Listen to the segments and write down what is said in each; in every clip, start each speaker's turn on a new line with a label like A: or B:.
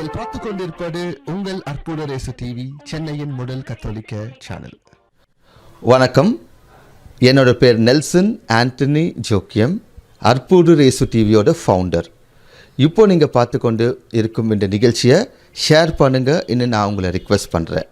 A: நீங்கள் பார்த்து கொண்டிருப்பது உங்கள் அற்புத ரேசு டிவி, சென்னையின் முதல் கத்தோலிக்க சேனல்.
B: வணக்கம், என்னோட பேர் நெல்சன் ஆண்டனி ஜோக்கியம், அற்புத ரேசு டிவியோட ஃபவுண்டர். இப்போ நீங்கள் பார்த்து கொண்டு இருக்கும் இந்த நிகழ்ச்சியை ஷேர் பண்ணுங்கள் இன்னும் நான் உங்களை ரிக்வெஸ்ட் பண்ணுறேன்.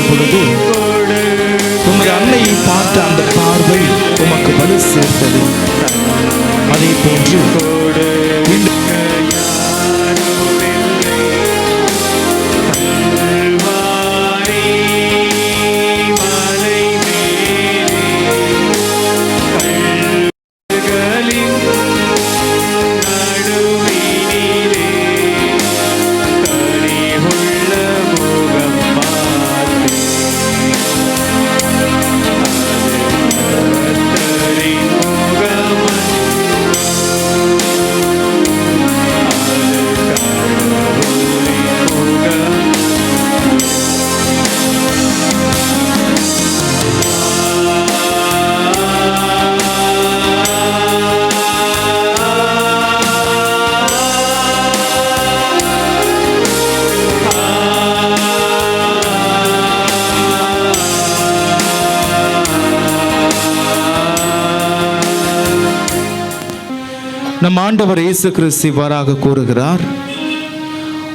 C: பொழுது உமது அன்னையை பார்த்த அந்த பார்வை உமக்கு வலு சேர்த்தது. அதே போன்று நம் ஆண்டவர் இயேசு கிறிஸ்து இவ்வாறாக கூறுகிறார்,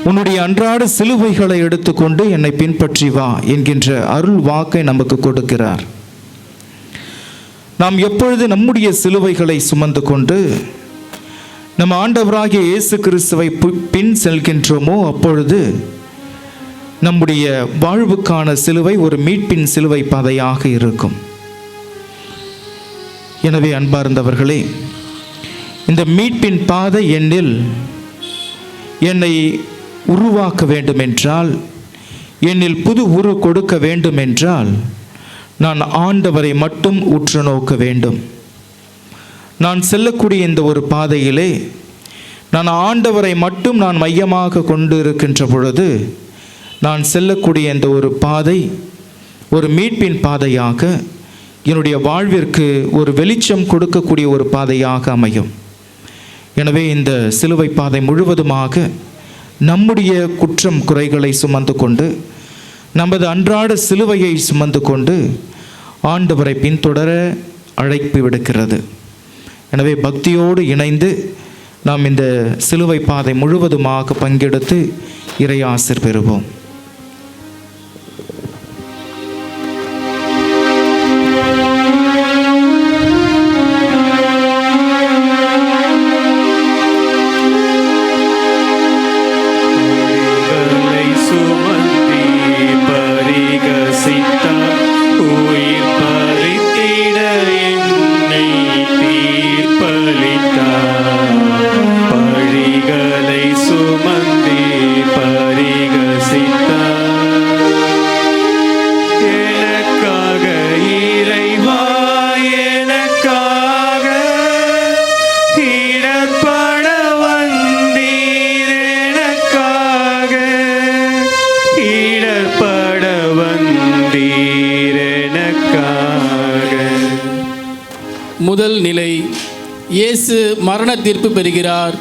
C: உன்னுடைய அன்றாட சிலுவைகளை எடுத்துக்கொண்டு என்னை பின்பற்றி வா என்கின்ற அருள் வாக்கை நமக்கு கொடுக்கிறார். நாம் எப்பொழுது நம்முடைய சிலுவைகளை சுமந்து கொண்டு நம் ஆண்டவராகிய இயேசு கிறிஸ்துவை பின் செல்கின்றோமோ அப்பொழுது நம்முடைய வாழ்வுக்கான சிலுவை ஒரு மீட்பின் சிலுவை பாதையாக இருக்கும். எனவே அன்பார்ந்தவர்களே, இந்த மீட்பின் பாதை என்னை உருவாக்க வேண்டுமென்றால், என்னில் புது உரு கொடுக்க வேண்டுமென்றால், நான் ஆண்டவரை மட்டும் உற்று நோக்க வேண்டும். நான் செல்லக்கூடிய இந்த ஒரு பாதையிலே நான் ஆண்டவரை மட்டும் நான் மையமாக கொண்டு இருக்கின்ற பொழுது நான் செல்லக்கூடிய இந்த ஒரு பாதை ஒரு மீட்பின் பாதையாக, என்னுடைய வாழ்விற்கு ஒரு வெளிச்சம் கொடுக்கக்கூடிய ஒரு பாதையாக அமையும். எனவே இந்த சிலுவை பாதை முழுவதுமாக நம்முடைய குற்றம் குறைகளை சுமந்து கொண்டு, நமது அன்றாட சிலுவையை சுமந்து கொண்டு ஆண்டவரை பின்தொடர அழைப்பு விடுக்கிறது. எனவே பக்தியோடு இணைந்து நாம் இந்த சிலுவை பாதை முழுவதுமாக பங்கெடுத்து இறையாசிர் பெறுவோம்.
D: பழிகளை சுமந்தி பரிகசித்தார். எனக்காக இறைவா, எனக்காக இடர்பட வந்தீர். எனக்காக இடர்பட வந்தீர். எனக்காக.
E: முதல் நிலை, இயேசு மரண தீர்ப்பு பெறுகிறார்.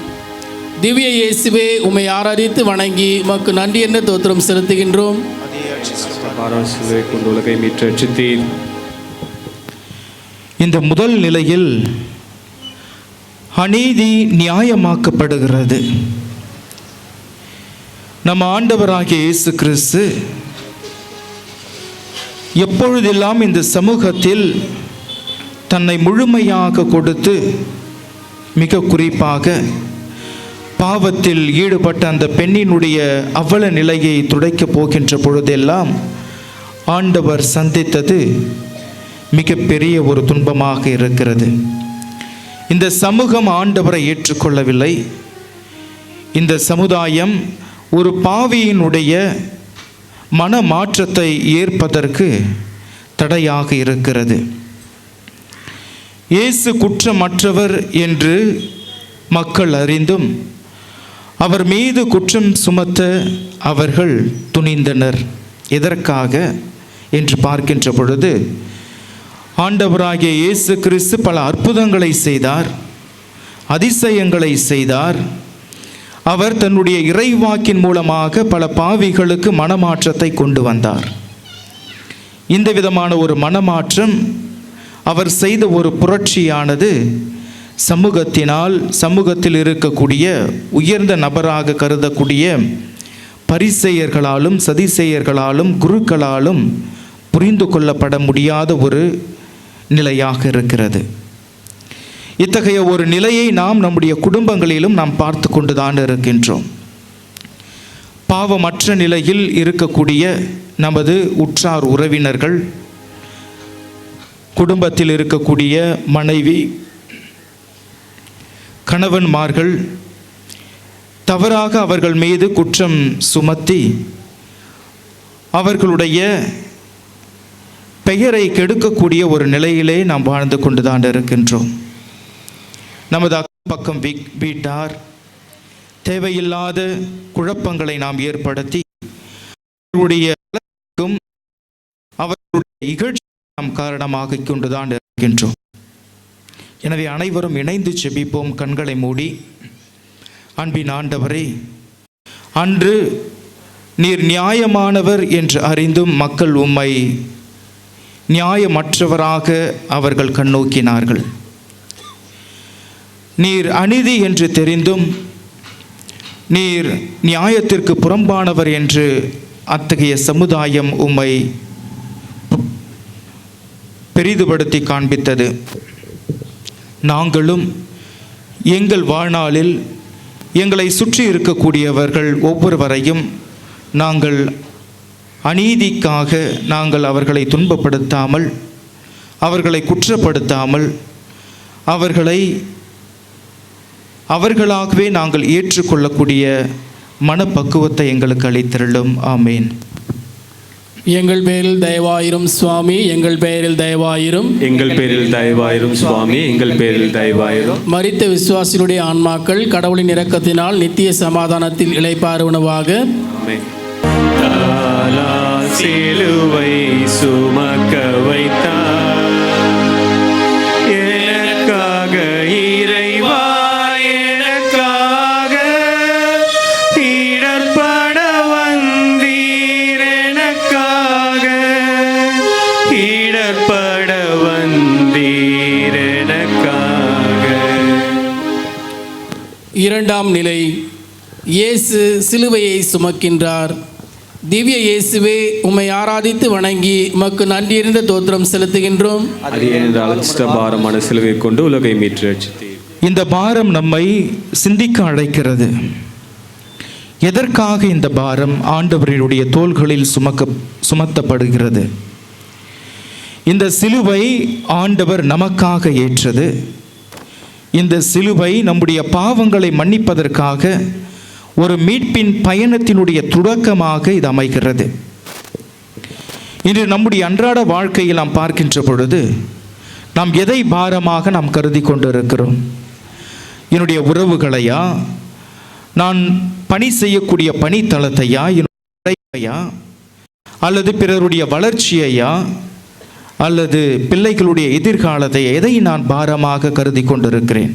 E: திவ்ய இயேசுவே, உம்மை ஆராதித்து வணங்கி உமக்கு நன்றி என்ற தோத்திரம் செலுத்துகின்றோம்.
D: பாராசிலுவை கொண்டு உலகை மீட்டு ரட்சித்தீர்.
C: இந்த முதல் நிலையில் அநீதி நியாயமாக்கப்படுகிறது. நம்ம ஆண்டவராகிய இயேசு கிறிஸ்து எப்பொழுதெல்லாம் இந்த சமூகத்தில் தன்னை முழுமையாக கொடுத்து, மிக குறிப்பாக பாவத்தில் ஈடுபட்ட அந்த பெண்ணினுடைய அவல நிலையை துடைக்கப் போகின்ற பொழுதெல்லாம் ஆண்டவர் சந்தித்தது மிகப்பெரிய ஒரு துன்பமாக இருக்கிறது. இந்த சமூகம் ஆண்டவரை ஏற்றுக்கொள்ளவில்லை. இந்த சமுதாயம் ஒரு பாவியினுடைய மனமாற்றத்தை ஏற்பதற்கு தடையாக இருக்கிறது. இயேசு குற்றமற்றவர் என்று மக்கள் அறிந்தும் அவர் மீது குற்றம் சுமத்த அவர்கள் துணிந்தனர். எதற்காக என்று பார்க்கின்ற பொழுது, ஆண்டவராகிய இயேசு கிறிஸ்து பல அற்புதங்களை செய்தார், அதிசயங்களை செய்தார். அவர் தன்னுடைய இறைவாக்கின் மூலமாக பல பாவிகளுக்கு மனமாற்றத்தை கொண்டு வந்தார். இந்த விதமான ஒரு மனமாற்றம், அவர் செய்த ஒரு புரட்சியானது சமூகத்தில் இருக்கக்கூடிய உயர்ந்த நபராக கருதக்கூடிய பரிசேயர்களாலும் சதிசேயர்களாலும் குருக்களாலும் புரிந்து கொள்ளப்பட முடியாத ஒரு நிலையாக இருக்கிறது. இத்தகைய ஒரு நிலையை நாம் நம்முடைய குடும்பங்களிலும் நாம் பார்த்து கொண்டுதான் இருக்கின்றோம். பாவமற்ற நிலையில் இருக்கக்கூடிய நமது உற்றார் உறவினர்கள், குடும்பத்தில் இருக்கக்கூடிய மனைவி, கணவன்மார்கள் தவறாக அவர்கள் மீது குற்றம் சுமத்தி அவர்களுடைய பெயரை கெடுக்கக்கூடிய ஒரு நிலையிலே நாம் வாழ்ந்து கொண்டுதான் இருக்கின்றோம். நமது அக்கம் வீட்டார் தேவையில்லாத குழப்பங்களை நாம் ஏற்படுத்தி அவர்களுடைய இகழ்ச்சி நாம் காரணமாக கொண்டுதான் இருக்கின்றோம். எனவே அனைவரும் இணைந்து செபிப்போம். கண்களை மூடி, அன்பின் ஆண்டவரே, அன்று நீர் நியாயமானவர் என்று அறிந்தும் மக்கள் உம்மை நியாயமற்றவராக அவர்கள் கண்ணோக்கினார்கள். நீர் அநீதி என்று தெரிந்தும் நீர் நியாயத்திற்கு புறம்பானவர் என்று அத்தகைய சமுதாயம் உம்மை பெரிதுபடுத்தி காண்பித்தது. நாங்களும் எங்கள் வாழ்நாளில் எங்களை சுற்றி இருக்கக்கூடியவர்கள் ஒவ்வொருவரையும் நாங்கள் அநீதிக்காக நாங்கள் அவர்களை துன்பப்படுத்தாமல், அவர்களை குற்றப்படுத்தாமல், அவர்களாகவே நாங்கள் ஏற்றுக்கொள்ளக்கூடிய மனப்பக்குவத்தை எங்களுக்கு அளித்திருளும். ஆமேன்.
E: எங்கள் பேரில் தயவாயிரும் சுவாமி, எங்கள் பேரில் தயவாயிரும்.
D: எங்கள் பேரில் தயவாயிரும் சுவாமி, எங்கள் பேரில் தயவாயிரும்.
E: மரித்த விசுவாசிகளுடைய ஆன்மாக்கள் கடவுளின் இரக்கத்தினால் நித்திய சமாதானத்தில் இளைப்பாறுவனவாக.
D: சிலுவை சுமக்க வைத்தார் எனக்காக இறைவா, எனக்காக இடர்பட வந்தீர். எனக்காக இடர்பட வந்தீர். எனக்காக.
E: இரண்டாம் நிலை, இயேசு சிலுவையை சுமக்கின்றார். திவ்ய இயேசுவே, உம்மை ஆராதித்து வணங்கி உமக்கு நன்றியிருந்த தோத்திரம் செலுத்துகின்றோம்.
D: பாரமான சிலுவை கொண்டு உலகை மீட்டு ரட்சித்தீர்.
C: இந்த பாரம் நம்மை சிந்திக்க அழைக்கிறது. எதற்காக இந்த பாரம் ஆண்டவரினுடைய தோள்களில் சுமத்தப்படுகிறது? இந்த சிலுவை ஆண்டவர் நமக்காக ஏற்றது. இந்த சிலுவை நம்முடைய பாவங்களை மன்னிப்பதற்காக ஒரு மீட்பின் பயணத்தினுடைய தொடக்கமாக இது அமைகிறது. இன்று நம்முடைய அன்றாட வாழ்க்கையில் நாம் பார்க்கின்ற பொழுது நாம் எதை பாரமாக நாம் கருதி கொண்டிருக்கிறோம்? என்னுடைய உறவுகளையா, நான் பணி செய்யக்கூடிய பணித்தளத்தையா, என்னுடைய அல்லது பிறருடைய வளர்ச்சியையா, அல்லது பிள்ளைகளுடைய எதிர்காலத்தை, எதை நான் பாரமாக கருதி கொண்டிருக்கிறேன்?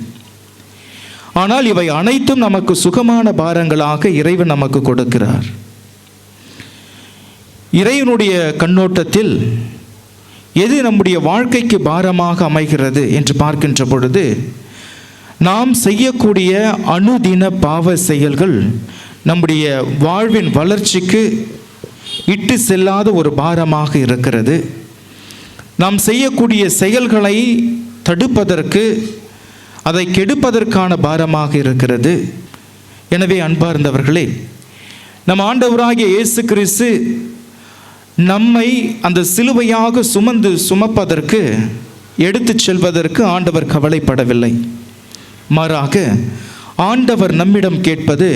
C: ஆனால் இவை அனைத்தும் நமக்கு சுகமான பாரங்களாக இறைவன் நமக்கு கொடுக்கிறார். இறைவனுடைய கண்ணோட்டத்தில் எது நம்முடைய வாழ்க்கைக்கு பாரமாக அமைகிறது என்று பார்க்கின்ற பொழுது, நாம் செய்யக்கூடிய அனுதின பாவ செயல்கள் நம்முடைய வாழ்வின் வளர்ச்சிக்கு இட்டு செல்லாத ஒரு பாரமாக இருக்கிறது. நாம் செய்யக்கூடிய செயல்களை தடுப்பதற்கு, அதை கெடுப்பதற்கான பாரமாக இருக்கிறது. எனவே அன்பார்ந்தவர்களே, நம் ஆண்டவராகிய இயேசு கிறிஸ்து நம்மை அந்த சிலுவையாக சுமப்பதற்கு, எடுத்துச் செல்வதற்கு ஆண்டவர் கவலைப்படவில்லை. மாறாக ஆண்டவர் நம்மிடம் கேட்பது,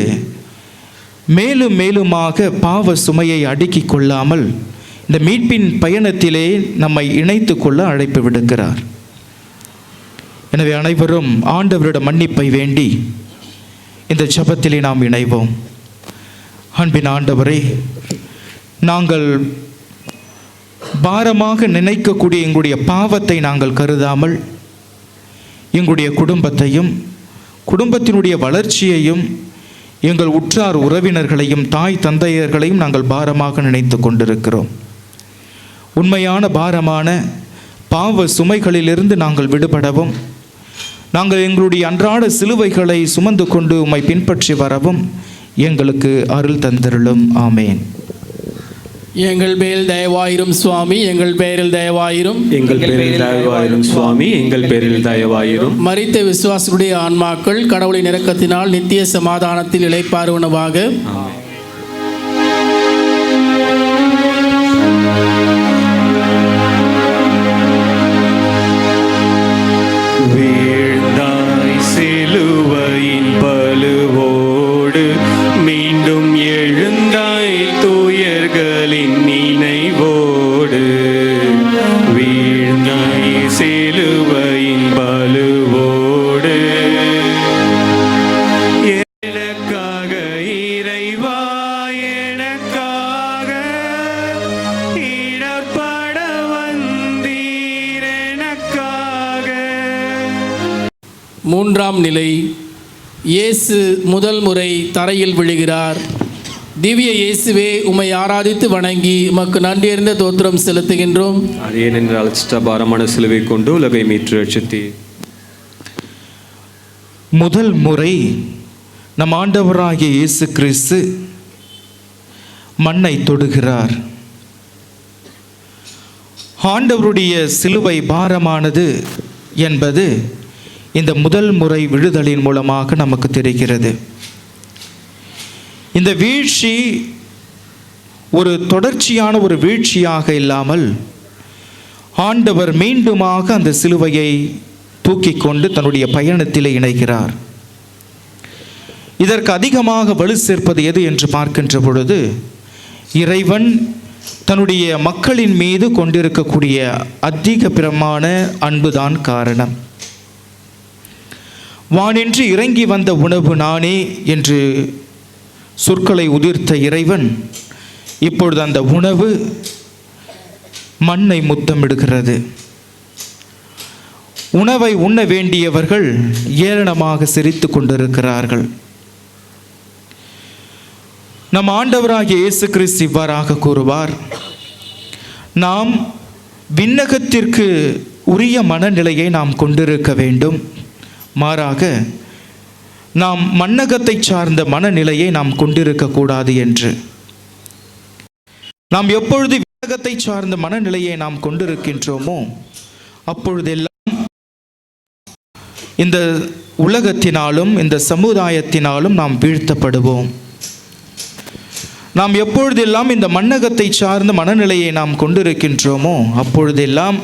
C: மேலும் மேலுமாக பாவ சுமையை அடுக்கிக் கொள்ளாமல் இந்த மீட்பின் பயணத்திலே நம்மை இணைத்து கொள்ள அழைப்பு விடுக்கிறார். எனவே அனைவரும் ஆண்டவரிடம் மன்னிப்பை வேண்டி இந்த ஜெபத்திலே நாம் இணைவோம். அன்பின் ஆண்டவரே, நாங்கள் பாரமாக நினைக்கக்கூடிய எங்களுடைய பாவத்தை நாங்கள் கருதாமல், எங்களுடைய குடும்பத்தையும் குடும்பத்தினுடைய வளர்ச்சியையும் எங்கள் உற்றார் உறவினர்களையும் தாய் தந்தையர்களையும் நாங்கள் பாரமாக நினைத்து கொண்டிருக்கிறோம். உண்மையான பாரமான பாவ சுமைகளிலிருந்து நாங்கள் விடுபடவும், நாங்கள் எங்களுடைய அன்றாட சிலுவைகளை சுமந்து கொண்டு உம்மை பின்பற்றி வரவும் எங்களுக்கு அருள் தந்தருளும். ஆமேன்.
E: எங்கள் மேல் தயவாயிரும் சுவாமி, எங்கள் பேரில் தயவாயிரும்.
D: எங்கள் பேரில் தயவாயிரும் சுவாமி, எங்கள் பேரில் தயவாயிரும்.
E: மரித்த விசுவாசிகளுடைய ஆன்மாக்கள் கடவுளின் இரக்கத்தினால் நித்திய சமாதானத்தில் இளைப்பாறுவனவாக.
D: வீழ்ந்தாய் சிலுவையின் பலுவோடு, மீண்டும் எழுந்தாய் தூயர்களின் நினைவோடு. வீழ்ந்தாய் சிலுவையின் பலுவோடு, எனக்காக இறைவா, எனக்காக இடர்பட வந்தீர் எனக்காக.
E: மூன்றாம் நிலை, இயேசு முதல் முறை தரையில் விழுகிறார். திவ்ய இயேசுவே, உம்மை ஆராதித்து வணங்கி உமக்கு நன்றியறிந்த தோத்திரம் செலுத்துகின்றோம்.
D: அது ஏனென்றால் பாரமான சிலுவை கொண்டு உலகை மீட்டு ரட்சித்தீர்.
C: முதல் முறை நம் ஆண்டவராகிய இயேசு கிறிஸ்து மண்ணை தொடுகிறார். ஆண்டவருடைய சிலுவை பாரமானது என்பது இந்த முதல் முறை விழுதலின் மூலமாக நமக்கு தெரிகிறது. இந்த வீழ்ச்சி ஒரு தொடர்ச்சியான ஒரு வீழ்ச்சியாக இல்லாமல், ஆண்டவர் மீண்டுமாக அந்த சிலுவையை தூக்கி கொண்டு தன்னுடைய பயணத்திலே இணைகிறார். இதற்கு அதிகமாக வலு சேர்ப்பது எது என்று பார்க்கின்ற பொழுது, இறைவன் தன்னுடைய மக்களின் மீது கொண்டிருக்கக்கூடிய அதிகபரமான அன்புதான் காரணம். வானின்று இறங்கி வந்த உணவு நானே என்று சொற்களை உதிர்த்த இறைவன் இப்பொழுது அந்த உணவு மண்ணை முத்தமிடுகிறது. உணவை உண்ண வேண்டியவர்கள் ஏளனமாக சிரித்து கொண்டிருக்கிறார்கள். நம் ஆண்டவராகிய இயேசு கிறிஸ்து இவ்வாறாக கூறுவார், நாம் விண்ணகத்திற்கு உரிய மனநிலையை நாம் கொண்டிருக்க வேண்டும். மாறாக நாம் மண்ணகத்தை சார்ந்த மனநிலையை நாம் கொண்டிருக்கக்கூடாது என்று. நாம் எப்பொழுது விண்ணகத்தை சார்ந்த மனநிலையை நாம் கொண்டிருக்கின்றோமோ அப்பொழுதெல்லாம் இந்த உலகத்தினாலும் இந்த சமுதாயத்தினாலும் நாம் வீழ்த்தப்படுவோம். நாம் எப்பொழுதெல்லாம் இந்த மண்ணகத்தை சார்ந்த மனநிலையை நாம் கொண்டிருக்கின்றோமோ அப்பொழுதெல்லாம்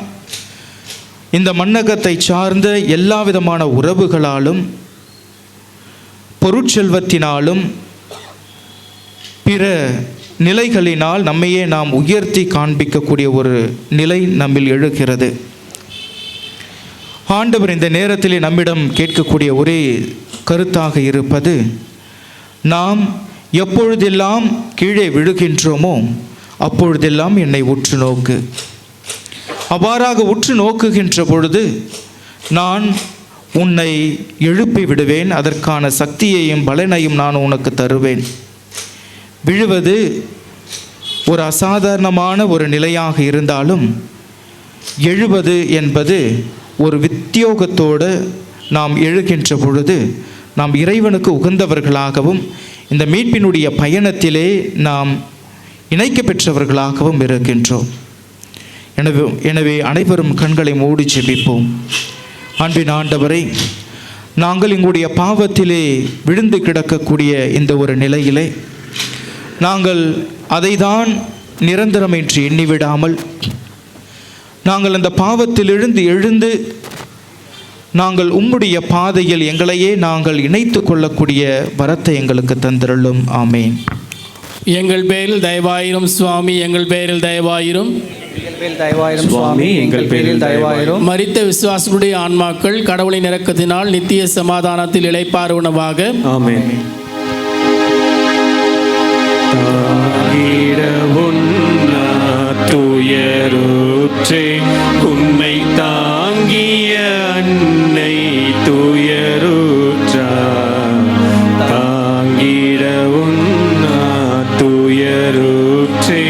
C: இந்த மண்ணகத்தை சார்ந்த எல்லா விதமான உறவுகளாலும், பொருட்செல்வத்தினாலும், பிற நிலைகளினால் நம்மையே நாம் உயர்த்தி காண்பிக்கக்கூடிய ஒரு நிலை நம்மில் எழுகிறது. ஆண்டவர் இந்த நேரத்திலே நம்மிடம் கேட்கக்கூடிய ஒரே கருத்தாக இருப்பது, நாம் எப்பொழுதெல்லாம் கீழே விழுகின்றோமோ அப்பொழுதெல்லாம் என்னை உற்று நோக்கு. அவ்வாறாக உற்று நோக்குகின்ற பொழுது நான் உன்னை எழுப்பி விடுவேன், அதற்கான சக்தியையும் பலனையும் நான் உனக்கு தருவேன். விழுவது ஒரு அசாதாரணமான ஒரு நிலையாக இருந்தாலும் எழுவது என்பது ஒரு வித்தியோகத்தோடு நாம் எழுகின்ற பொழுது நாம் இறைவனுக்கு உகந்தவர்களாகவும் இந்த மீட்பினுடைய பயணத்திலே நாம் இணைக்க பெற்றவர்களாகவும் இருக்கின்றோம். எனவே அனைவரும் கண்களை மூடி ஜெபிப்போம். அன்பின் ஆண்டவரை, நாங்கள் எங்களுடைய பாவத்திலே விழுந்து கிடக்கக்கூடிய இந்த ஒரு நிலையிலே நாங்கள் அதை தான் நிரந்தரம் என்று எண்ணிவிடாமல் நாங்கள் அந்த பாவத்தில் எழுந்து நாங்கள் உம்முடைய பாதையில் எங்களையே நாங்கள் இணைத்து கொள்ளக்கூடிய வரத்தை எங்களுக்கு தந்திரலும். ஆமேன்.
E: எங்கள் பேரில் தயவாயிரும் சுவாமி, எங்கள் பேரில் தயவாயிரும்
D: சுவாமி, எங்கள் பேரில் தயவாயிரும்.
E: மரித்த விசுவாசனுடைய ஆன்மாக்கள் கடவுளின் இரக்கத்தினால் நித்திய சமாதானத்தில் இளைப்பாறுவனவாக.
D: ஆமென். துயருற்றே உன்னை தாங்கிய அன்னை துயருற்றா, தாங்கிட உன்னா துயருற்றே.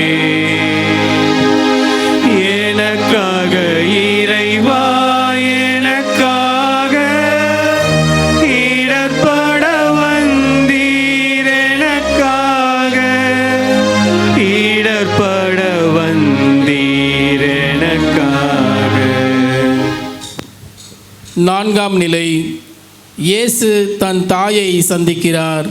D: எனக்காக இறைவா, எனக்காக இடர்பட வந்தீர், எனக்காக இடர்பட வந்தீர், எனக்காக.
E: நான்காம் நிலை, இயேசு தன் தாயை சந்திக்கிறார்.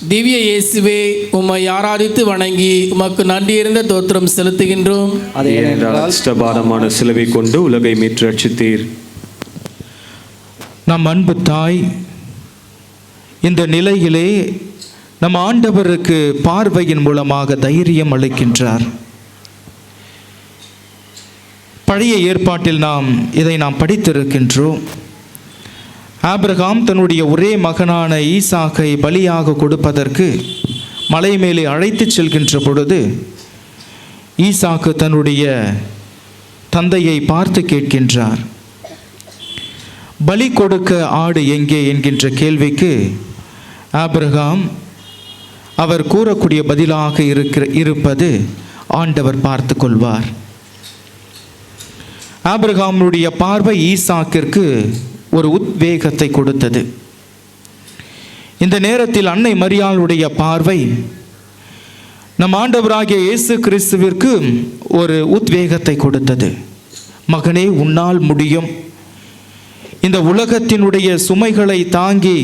E: திவ்ய இயேசுவே, உம்மை ஆராதித்து வணங்கி உமக்கு நன்றியிருந்த தோத்திரம் செலுத்துகின்றோம்.
D: ஏனென்றால் அஷ்டபாரமான சிலுவை கொண்டு உலகை மீட்டு ரட்சித்தீர்.
C: நம் அன்பு தாய் இந்த நிலையிலே நம் ஆண்டவருக்கு பார்வையின் மூலமாக தைரியம் அளிக்கின்றார். பழைய ஏற்பாட்டில் இதை நாம் படித்திருக்கின்றோம். ஆபிரகாம் தன்னுடைய ஒரே மகனான ஈசாக்கை பலியாக கொடுப்பதற்கு மலை மேலே அழைத்து செல்கின்ற பொழுது ஈசாக்கு தன்னுடைய தந்தையை பார்த்து கேட்கின்றார், பலி கொடுக்க ஆடு எங்கே என்கின்ற கேள்விக்கு ஆபிரகாம் அவர் கூறக்கூடிய பதிலாக இருப்பது, ஆண்டவர் பார்த்து கொள்வார். ஆபிரகாமுடைய பார்வை ஈசாக்கிற்கு ஒரு உத்வேகத்தை கொடுத்தது. இந்த நேரத்தில் அன்னை மரியாளுடைய பார்வை நம் ஆண்டவராகிய இயேசு கிறிஸ்துவிற்கு ஒரு உத்வேகத்தை கொடுத்தது. மகனே, உன்னால் முடியும். இந்த உலகத்தினுடைய சுமைகளை தாங்கி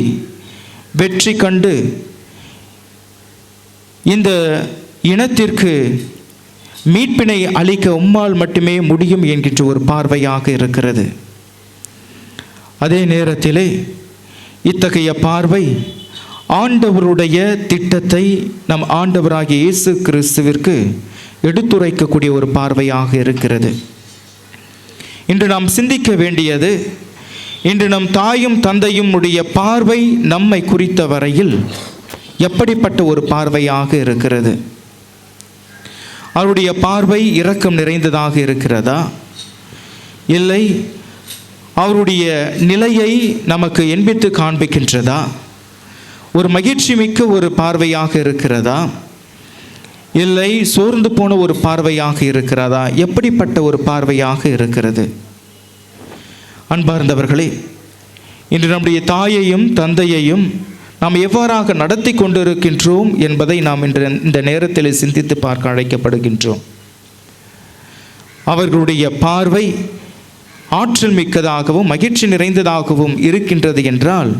C: வெற்றி கண்டு இந்த இனத்திற்கு மீட்பினை அளிக்க உம்மால் மட்டுமே முடியும் என்கின்ற ஒரு பார்வையாக இருக்கிறது. அதே நேரத்திலே இத்தகைய பார்வை ஆண்டவருடைய திட்டத்தை நம் ஆண்டவராகிய இயேசு கிறிஸ்துவிற்கு எடுத்துரைக்கக்கூடிய ஒரு பார்வையாக இருக்கிறது. இன்று நாம் சிந்திக்க வேண்டியது, இன்று நம் தாயும் தந்தையும் உடைய பார்வை நம்மை குறித்த வரையில் எப்படிப்பட்ட ஒரு பார்வையாக இருக்கிறது? அவருடைய பார்வை இரக்கம் நிறைந்ததாக இருக்கிறதா? இல்லை அவருடைய நிலையை நமக்கு எண்பித்து காண்பிக்கின்றதா? ஒரு மகிழ்ச்சி மிக்க ஒரு பார்வையாக இருக்கிறதா? இல்லை சோர்ந்து போன ஒரு பார்வையாக இருக்கிறதா? எப்படிப்பட்ட ஒரு பார்வையாக இருக்கிறது? அன்பார்ந்தவர்களே, இன்று நம்முடைய தாயையும் தந்தையையும் நாம் எவ்வாறாக நடத்தி கொண்டிருக்கின்றோம் என்பதை நாம் இன்று இந்த நேரத்தில் சிந்தித்து பார்க்க அழைக்கப்படுகின்றோம். அவர்களுடைய பார்வை ஆற்றல் மிக்கதாகவும் மகிழ்ச்சி நிறைந்ததாகவும் இருக்கின்றது என்றால்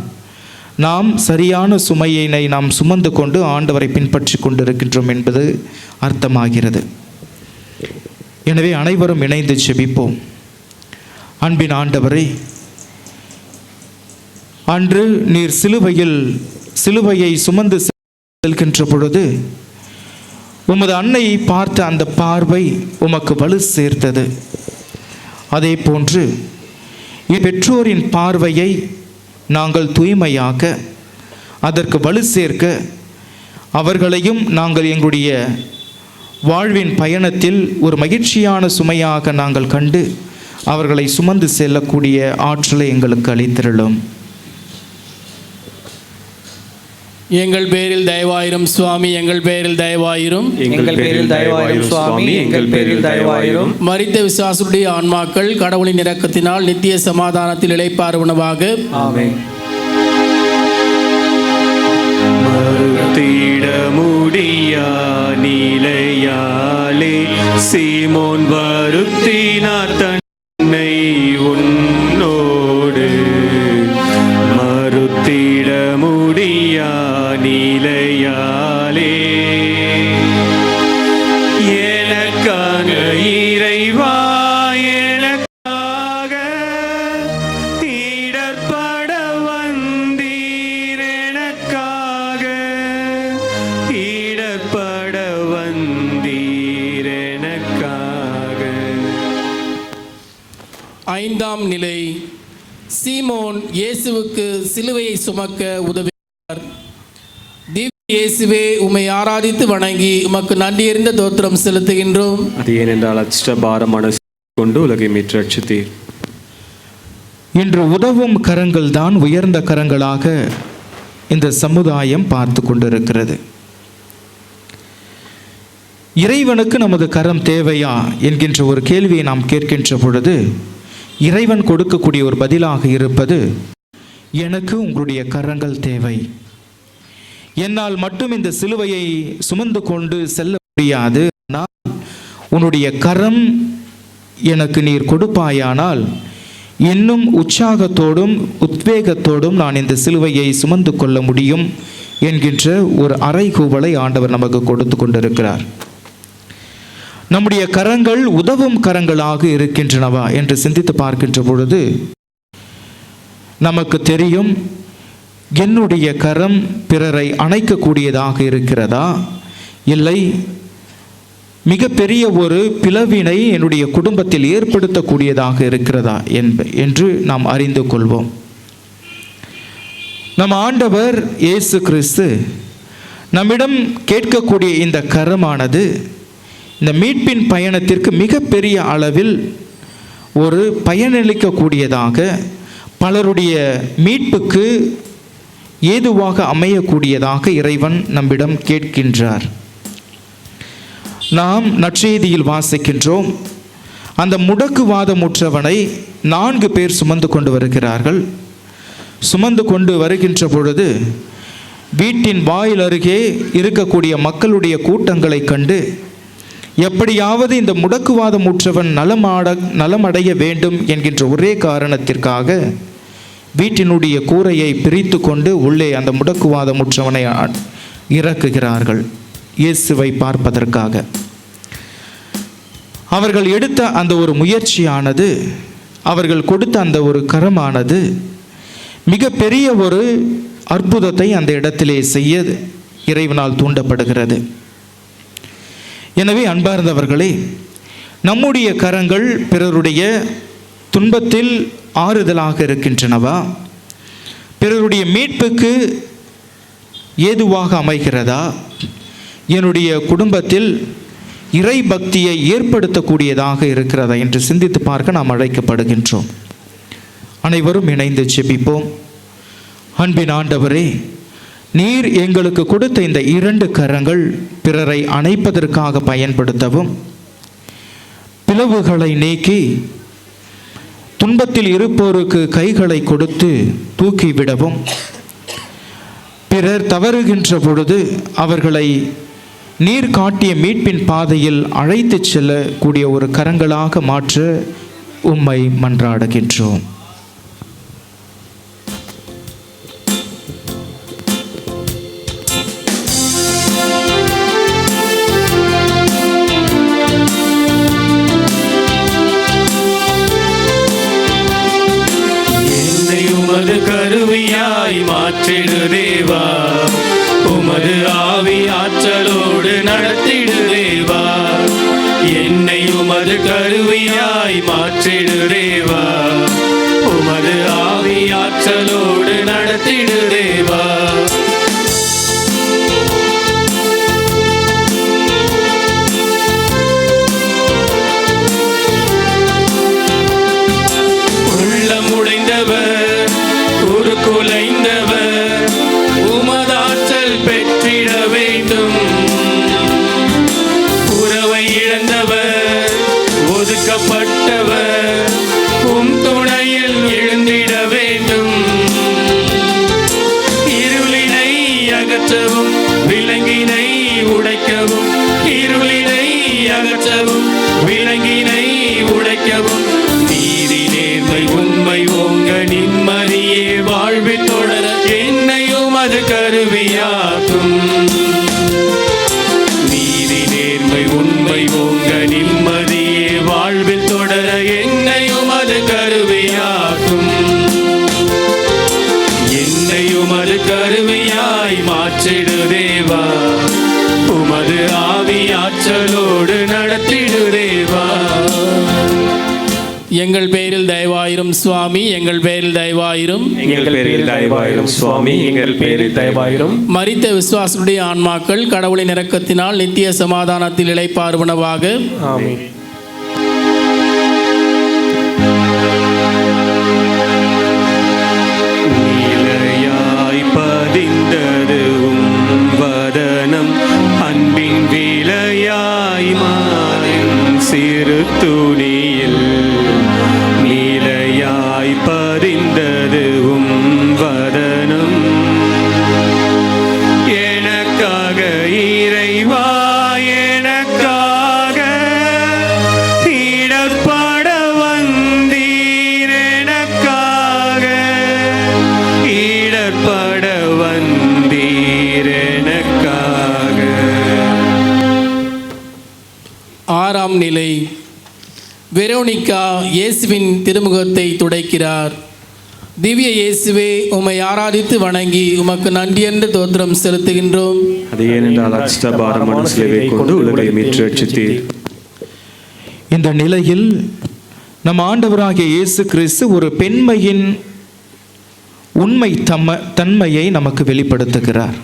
C: நாம் சரியான சுமையினை நாம் சுமந்து கொண்டு ஆண்டவரை பின்பற்றி கொண்டிருக்கின்றோம் என்பது அர்த்தமாகிறது. எனவே அனைவரும் இணைந்து ஜெபிப்போம். அன்பின் ஆண்டவரே, அன்று நீர் சிலுவையை சுமந்து செல்கின்ற பொழுது உமது அன்னையை பார்த்த அந்த பார்வை உமக்கு வலு சேர்த்தது. அதே போன்று பெற்றோரின் பார்வையை நாங்கள் தூய்மையாக்க, அதற்கு வலு சேர்க்க, அவர்களையும் நாங்கள் எங்களுடைய வாழ்வின் பயணத்தில் ஒரு மகிழ்ச்சியான சுமையாக நாங்கள் கண்டு அவர்களை சுமந்து செல்லக்கூடிய ஆற்றலை எங்களுக்கு அளித்திருளும்.
E: எங்கள் பேரில் தயவாயிரும் சுவாமி, எங்கள் பேரில் தயவாயிரும்.
D: எங்கள் பேரில் தயவாயிரும் சுவாமி, எங்கள் பேரில் தயவாயிரும்.
E: மரித்த விசுவாசுடைய ஆன்மாக்கள் கடவுளின் இரக்கத்தினால் நித்திய சமாதானத்தில் இளைப்பாறுவனவாக.
D: ஆமென். மறுத்திட முடியா நிலையாலே சீமோன் வருத்தினார் தன்னை உன்னோடு. மறுத்திட முடியா நிலையாலே எனக்காக இறைவா, எனக்காக இடர்பட வந்தீர், எனக்காக இடர்பட வந்தீர், எனக்காக.
E: ஐந்தாம் நிலை, சீமோன் இயேசுவுக்கு சிலுவையை சுமக்க உதவினார். திவ்ய இயேசுவே, உம்மை ஆராதித்து வணங்கி உமக்கு நன்றியறிந்த தோத்திரம் செலுத்துகின்றோம்.
D: அது ஏனென்றால் அச்ச பாரமான கொண்டு உலகை மீட்டு ரட்சித்தீர்.
C: இன்று உதவும் கரங்கள் தான் உயர்ந்த கரங்களாக இந்த சமுதாயம் பார்த்து கொண்டிருக்கிறது. இறைவனுக்கு நமது கரம் தேவையா என்கின்ற ஒரு கேள்வியை நாம் கேட்கின்ற பொழுது இறைவன் கொடுக்கக்கூடிய ஒரு பதிலாக இருப்பது, எனக்கு உங்களுடைய கரங்கள் தேவை. என்னால் மட்டும் இந்த சிலுவையை சுமந்து கொண்டு செல்ல முடியாது. ஆனால் உன்னுடைய கரம் எனக்கு நீர் கொடுப்பாயானால் இன்னும் உற்சாகத்தோடும் உத்வேகத்தோடும் நான் இந்த சிலுவையை சுமந்து கொள்ள முடியும் என்கின்ற ஒரு அறைகூவலை ஆண்டவர் நமக்கு கொடுத்து கொண்டிருக்கிறார். நம்முடைய கரங்கள் உதவும் கரங்களாக இருக்கின்றனவா என்று சிந்தித்து பார்க்கின்ற பொழுது நமக்கு தெரியும், என்னுடைய கரம் பிறரை அணைக்கக்கூடியதாக இருக்கிறதா, இல்லை மிகப்பெரிய ஒரு பிளவினை என்னுடைய குடும்பத்தில் ஏற்படுத்தக்கூடியதாக இருக்கிறதா என்று நாம் அறிந்து கொள்வோம். நம் ஆண்டவர் இயேசு கிறிஸ்து நம்மிடம் கேட்கக்கூடிய இந்த கரமானது இந்த மீட்பின் பயணத்திற்கு மிகப்பெரிய அளவில் ஒரு பயனளிக்கக்கூடியதாக, பலருடைய மீட்புக்கு ஏதுவாக அமையக்கூடியதாக இறைவன் நம்மிடம் கேட்கின்றார். நாம் நற்செய்தியில் வாசிக்கின்றோம், அந்த முடக்குவாதமுற்றவனை 4 பேர் சுமந்து கொண்டு வருகிறார்கள். சுமந்து கொண்டு வருகின்ற பொழுது வீட்டின் வாயில் அருகே இருக்கக்கூடிய மக்களுடைய கூட்டங்களை கண்டு, எப்படியாவது இந்த முடக்குவாதமுற்றவன் நலமடைய வேண்டும் என்கின்ற ஒரே காரணத்திற்காக வீட்டினுடைய கூரையை பிரித்து கொண்டு உள்ளே அந்த முடக்குவாதமுற்றவனை இறக்குகிறார்கள் இயேசுவை பார்ப்பதற்காக. அவர்கள் எடுத்த அந்த ஒரு முயற்சியானது, அவர்கள் கொடுத்த அந்த ஒரு கரமானது மிக பெரிய ஒரு அற்புதத்தை அந்த இடத்திலே செய்ய இறைவனால் தூண்டப்படுகிறது. எனவே அன்பார்ந்தவர்களே, நம்முடைய கரங்கள் பிறருடைய துன்பத்தில் ஆறுதலாக இருக்கின்றனவா, பிறருடைய மீட்புக்கு ஏதுவாக அமைகிறதா, என்னுடைய குடும்பத்தில் இறை பக்தியை ஏற்படுத்தக்கூடியதாக இருக்கிறதா என்று சிந்தித்து பார்க்க நாம் அழைக்கப்படுகின்றோம். அனைவரும் இணைந்து ஜெபிப்போம். அன்பின் ஆண்டவரே, நீர் எங்களுக்கு கொடுத்த இந்த 2 கரங்கள் பிறரை அணைப்பதற்காக பயன்படுத்தவும், பிளவுகளை நீக்கி துன்பத்தில் இருப்போருக்கு கைகளை கொடுத்து தூக்கிவிடவும், பிறர் தவறுகின்ற பொழுது அவர்களை நீர் காட்டிய மீட்பின் பாதையில் அழைத்து செல்லக்கூடிய ஒரு கரங்களாக மாற்ற உம்மை மன்றாடுகின்றோம்.
D: உமது கருவியாய் மாற்றிடு தேவா, உமது ஆவி ஆற்றலோடு நடத்திடு உமது கருவியாய் மாற்றிடு தேவா, உமது ஆவி ஆற்றலோடு நடத்திடு தேவா. உள்ளமுடைந்தவர் உருக்குலைந்தவர் உமதாற்றல் பெற்றிட வேண்டும். உறவை இழந்தவர் ஒதுக்கப்பட்டவர் உம் துணையில் எழுந்திட வேண்டும். இருளினை அகற்றவும் விலங்கினை உடைக்கவும், இருளினை அகற்றவும் விலங்கினை உடைக்கவும், நீதி நேர்மை உண்மை ஓங்க நிம்மதியே வாழ்வில் தொடர என்னையும் அது கருவியாக்கும். நீதி நேர்மை உண்மை ஓங்க நிம்மதியே வாழ்வில் தொடர என்னையும் அது கருவியாக்கும். என்னையும் அது கருவியாய் மாற்றிடு தேவா, உமது ஆவி ஆற்றலோடு நடத்திடு தேவா.
E: எங்கள் பேரில் தயவாயிரும் சுவாமி, எங்கள் பேரில் தயவாயிரும்.
D: எங்கள் பேரில் தயவாயிரும் சுவாமி, எங்கள் பேரில் தயவாயிரும்.
E: மரித்த விசுவாசனுடைய ஆன்மாக்கள் கடவுளின் இரக்கத்தினால் நித்திய சமாதானத்தில் இளைப்பாறுவனவாக.
D: ஆமென். நிலையாய் பதிந்தது உம் வதனம், அன்பின் விலையாய் மாலின் சிறு துணியில். நிலையாய் பதிந்தது உம் வதனம், எனக்காக இறைவா எனக்காக இடர்பட வந்தீர், எனக்காக இடர்பட வந்தீர் எனக்காக.
E: ஆறாம் நிலை. வெரோனிகா இயேசுவின் திருமுகத்தை துடைக்கிறார். திவ்ய இயேசுவே, உம்மை ஆராதித்து வணங்கி உமக்கு நன்றி என்று தோத்திரம் செலுத்துகின்றோம்.
D: அது ஏனென்றால் அஷ்டபாரமான சிலுவை கொண்டு உலகை மீட்டு ரட்சித்தீர்.
C: இந்த நிலையில் நம் ஆண்டவராகிய இயேசு கிறிஸ்து ஒரு பெண்மையின் உண்மை தன்மையை நமக்கு வெளிப்படுத்துகிறார்.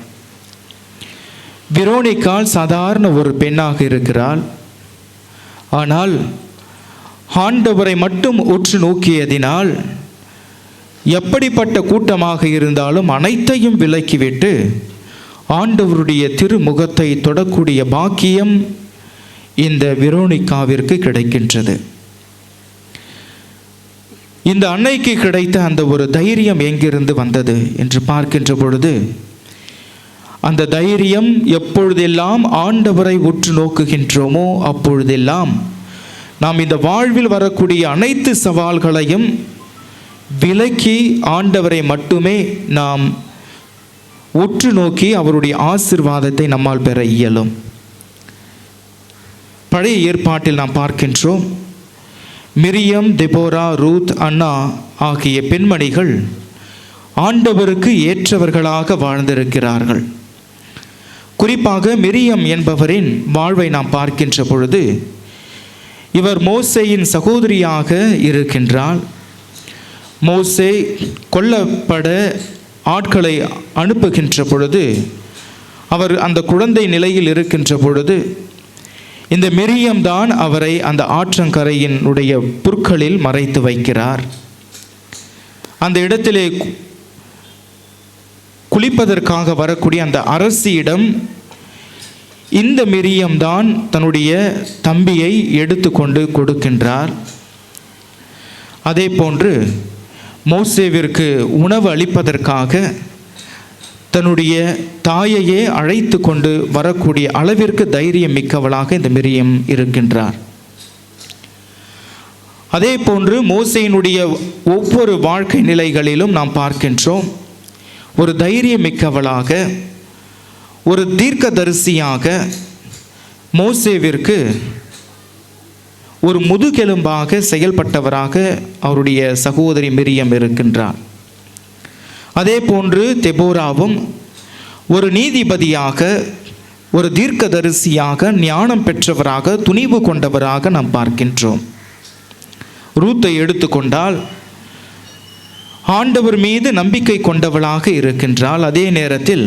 C: வெரோனிகாள் சாதாரண ஒரு பெண்ணாக இருக்கிறாள். ஆனால் ஆண்டவரை மட்டும் உற்று நோக்கியதினால் எப்படிப்பட்ட கூட்டமாக இருந்தாலும் அனைத்தையும் விலக்கிவிட்டு ஆண்டவருடைய திருமுகத்தை தொடக்கூடிய பாக்கியம் இந்த வெரோனிகாவிற்கு கிடைக்கின்றது. இந்த அன்னைக்கு கிடைத்த அந்த ஒரு தைரியம் எங்கிருந்து வந்தது என்று பார்க்கின்ற பொழுது, அந்த தைரியம் எப்பொழுதெல்லாம் ஆண்டவரை உற்று நோக்குகின்றோமோ அப்பொழுதெல்லாம் நாம் இந்த வாழ்வில் வரக்கூடிய அனைத்து சவால்களையும் விலக்கி ஆண்டவரை மட்டுமே நாம் உற்று நோக்கி அவருடைய ஆசீர்வாதத்தை நம்மால் பெற இயலும். பழைய ஏற்பாட்டில் நாம் பார்க்கின்றோம், மிரியம், தெபோரா, ரூத், அன்னா ஆகிய பெண்மணிகள் ஆண்டவருக்கு ஏற்றவர்களாக வாழ்ந்திருக்கிறார்கள். குறிப்பாக மிரியம் என்பவரின் வாழ்வை நாம் பார்க்கின்ற பொழுது, இவர் மோசேயின் சகோதரியாக இருக்கின்றார். மோசே கொல்லப்பட ஆட்களை அனுப்புகின்ற பொழுது, அவர் அந்த குழந்தை நிலையில் இருக்கின்ற பொழுது, இந்த மிரியம் தான் அவரை அந்த ஆற்றங்கரையினுடைய புற்களில் மறைத்து வைக்கிறார். அந்த இடத்திலே குளிப்பதற்காக வரக்கூடிய அந்த அரசியிடம் இந்த மிரியம் தான் தன்னுடைய தம்பியை எடுத்துக்கொண்டு கொடுக்கின்றார். அதே போன்று மோசேவிற்கு உணவு அளிப்பதற்காக தன்னுடைய தாயையே அழைத்து கொண்டு வரக்கூடிய அளவிற்கு தைரியம் மிக்கவளாக இந்த மிரியம் இருக்கின்றார். அதே போன்று மோசேயினுடைய ஒவ்வொரு வாழ்க்கை நிலைகளிலும் நாம் பார்க்கின்றோம், ஒரு தைரியம் மிக்கவளாக, ஒரு தீர்க்கதரிசியாக மோசேவிற்கு ஒரு முதுகெலும்பாக செயல்பட்டவராக அவருடைய சகோதரி மிரியம் இருக்கின்றார். அதே போன்று தெபோராவும் ஒரு நீதிபதியாக ஒரு தீர்க்கதரிசியாக, ஞானம் பெற்றவராக, துணிவு கொண்டவராக நாம் பார்க்கின்றோம். ரூத்தை எடுத்துக்கொண்டால் ஆண்டவர் மீது நம்பிக்கை கொண்டவளாக இருக்கின்றாள். அதே நேரத்தில்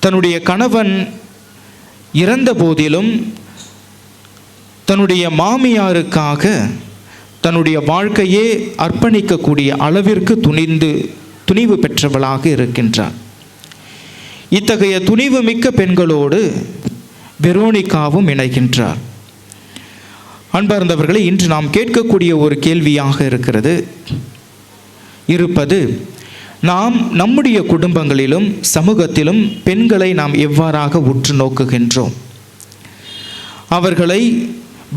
C: தன்னுடைய கணவன் இறந்த போதிலும் தன்னுடைய மாமியாருக்காக தன்னுடைய வாழ்க்கையே அர்ப்பணிக்கக்கூடிய அளவிற்கு துணிவு பெற்றவளாக இருக்கின்றார். இத்தகைய துணிவு மிக்க பெண்களோடு வெரோனிகாவும் இணைகின்றார். அன்பார்ந்தவர்களை, இன்று நாம் கேட்கக்கூடிய ஒரு கேள்வியாக இருப்பது நாம் நம்முடைய குடும்பங்களிலும் சமூகத்திலும் பெண்களை நாம் எவ்வாறாக உற்று நோக்குகின்றோம்? அவர்களை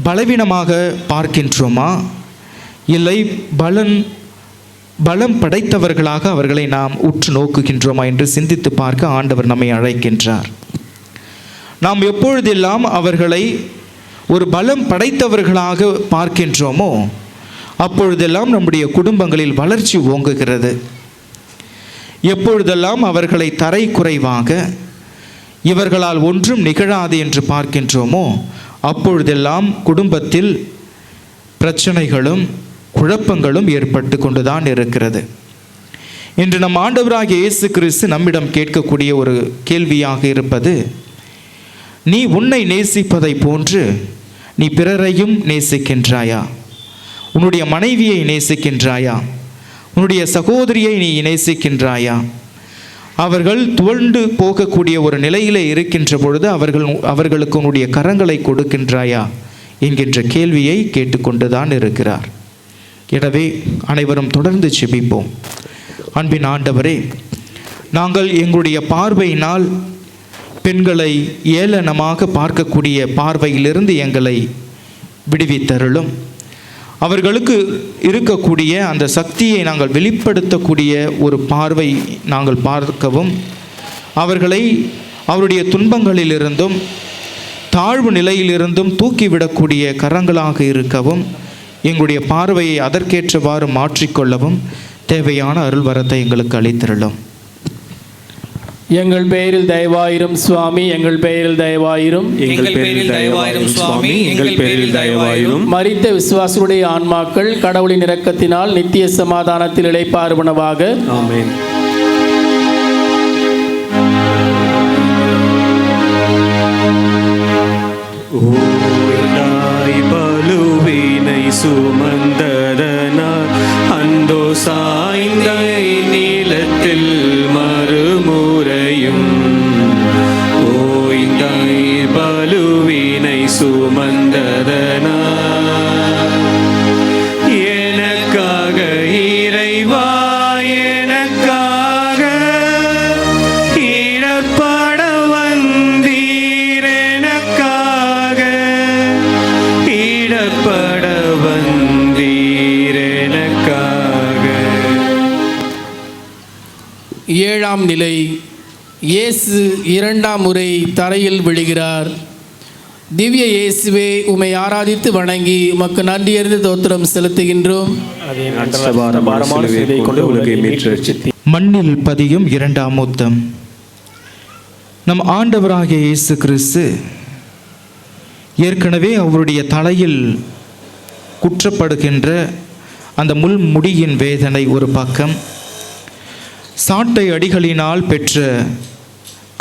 C: பலவீனமாக பார்க்கின்றோமா, இல்லை பலம் படைத்தவர்களாக அவர்களை நாம் உற்று நோக்குகின்றோமா என்று சிந்தித்து பார்க்க ஆண்டவர் நம்மை அழைக்கின்றார். நாம் எப்பொழுதெல்லாம் அவர்களை ஒரு பலம் படைத்தவர்களாக பார்க்கின்றோமோ அப்பொழுதெல்லாம் நம்முடைய குடும்பங்களில் வளர்ச்சி ஓங்குகிறது. எப்பொழுதெல்லாம் அவர்களை தரை குறைவாக, இவர்களால் ஒன்றும் நிகழாது என்று பார்க்கின்றோமோ அப்பொழுதெல்லாம் குடும்பத்தில் பிரச்சனைகளும் குழப்பங்களும் ஏற்பட்டு கொண்டுதான் இருக்கிறது. இன்று நம் ஆண்டவராகிய இயேசு கிறிஸ்து நம்மிடம் கேட்கக்கூடிய ஒரு கேள்வியாக இருப்பது, நீ உன்னை நேசிப்பதை போன்று நீ பிறரையும் நேசிக்கின்றாயா? உன்னுடைய மனைவியை நேசிக்கின்றாயா? உன்னுடைய சகோதரியை நீ நேசிக்கின்றாயா? அவர்கள் துவண்டு போகக்கூடிய ஒரு நிலையிலே இருக்கின்ற பொழுது அவர்களுக்கு உன்னுடைய கரங்களை கொடுக்கின்றாயா என்கின்ற கேள்வியை கேட்டுக்கொண்டுதான் இருக்கிறார். எனவே அனைவரும் தொடர்ந்து செபிப்போம். அன்பின் ஆண்டவரே, நாங்கள் எங்களுடைய பார்வையினால் பெண்களை ஏளனமாக பார்க்கக்கூடிய பார்வையிலிருந்து எங்களை விடுவித்தருளும். அவர்களுக்கு இருக்கக்கூடிய அந்த சக்தியை நாங்கள் வெளிப்படுத்தக்கூடிய ஒரு பார்வை நாங்கள் பார்க்கவும், அவர்களை அவருடைய துன்பங்களிலிருந்தும் தாழ்வு நிலையிலிருந்தும் தூக்கிவிடக்கூடிய கரங்களாக இருக்கவும், எங்களுடைய பார்வையை அதற்கேற்றவாறு மாற்றிக்கொள்ளவும் தேவையான அருள் வரத்தை எங்களுக்கு அளித்திருளும்.
E: எங்கள் பெயரில் தயவாயிரும் சுவாமி, எங்கள் பெயரில் தயவாயிரும்.
D: எங்கள் பெயரில் தயவாயிரும் சுவாமி, எங்கள் பெயரில் தயவாயிரும்.
E: மரித்த விசுவாசுடைய ஆன்மாக்கள் கடவுளின் இரக்கத்தினால் நித்திய சமாதானத்தில் இளைப்பாறுவனவாக.
D: ஆமென். ஓய்ந்தாய் பலுவினை சுமந்ததனால் அந்தோ சாய்ந்த நீளத்தில் மறுமுறையும் ஓய்ந்தாய் பலுவினை சுமந்ததனால் எனக்காக இறைவா, எனக்காக இடர்பட வந்தீர், எனக்காக இடர்பட வந்தீர், எனக்காக.
E: ஏழாம் நிலை. இயேசு இரண்டாம் முறை தரையில் விழுகிறார். திவ்ய இயேசுவே, உம்மை ஆராதித்து வணங்கி உமக்கு நன்றியறிந்து தோத்திரம் செலுத்துகின்றோம்.
C: மண்ணில் பதியும் இரண்டாம் முத்தம். நம் ஆண்டவராகிய இயேசு கிறிஸ்து ஏற்கனவே அவருடைய தலையில் குற்றப்படுகின்ற அந்த முள் முடியின் வேதனை ஒரு பக்கம், சாட்டை அடிகளினால் பெற்ற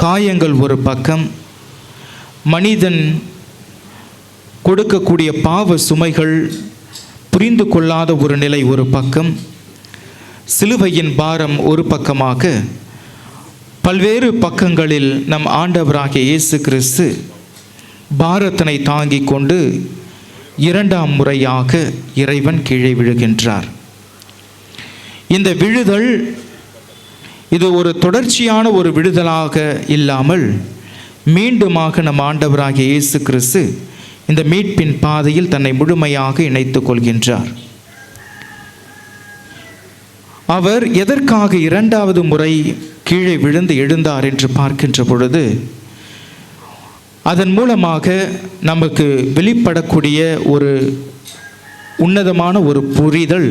C: காயங்கள் ஒரு பக்கம், மனிதன் கொடுக்கக்கூடிய பாவ சுமைகள் புரிந்து கொள்ளாத ஒரு நிலை ஒரு பக்கம், சிலுவையின் பாரம் ஒரு பக்கமாக, பல்வேறு பக்கங்களில் நம் ஆண்டவராகிய இயேசு கிறிஸ்து பாரத்தினை தாங்கிக் கொண்டு இரண்டாம் முறையாக இறைவன் கீழே விழுகின்றார். இந்த விழுதல் இது ஒரு தொடர்ச்சியான ஒரு விடுதலாக இல்லாமல் மீண்டுமாக நம் ஆண்டவராகிய இயேசு கிறிஸ்து இந்த மீட்பின் பாதையில் தன்னை முழுமையாக இணைத்துக் கொள்கின்றார். அவர் எதற்காக இரண்டாவது முறை கீழே விழுந்து எழுந்தார் என்று பார்க்கின்ற பொழுது, அதன் மூலமாக நமக்கு வெளிப்படக்கூடிய ஒரு உன்னதமான ஒரு புரிதல்,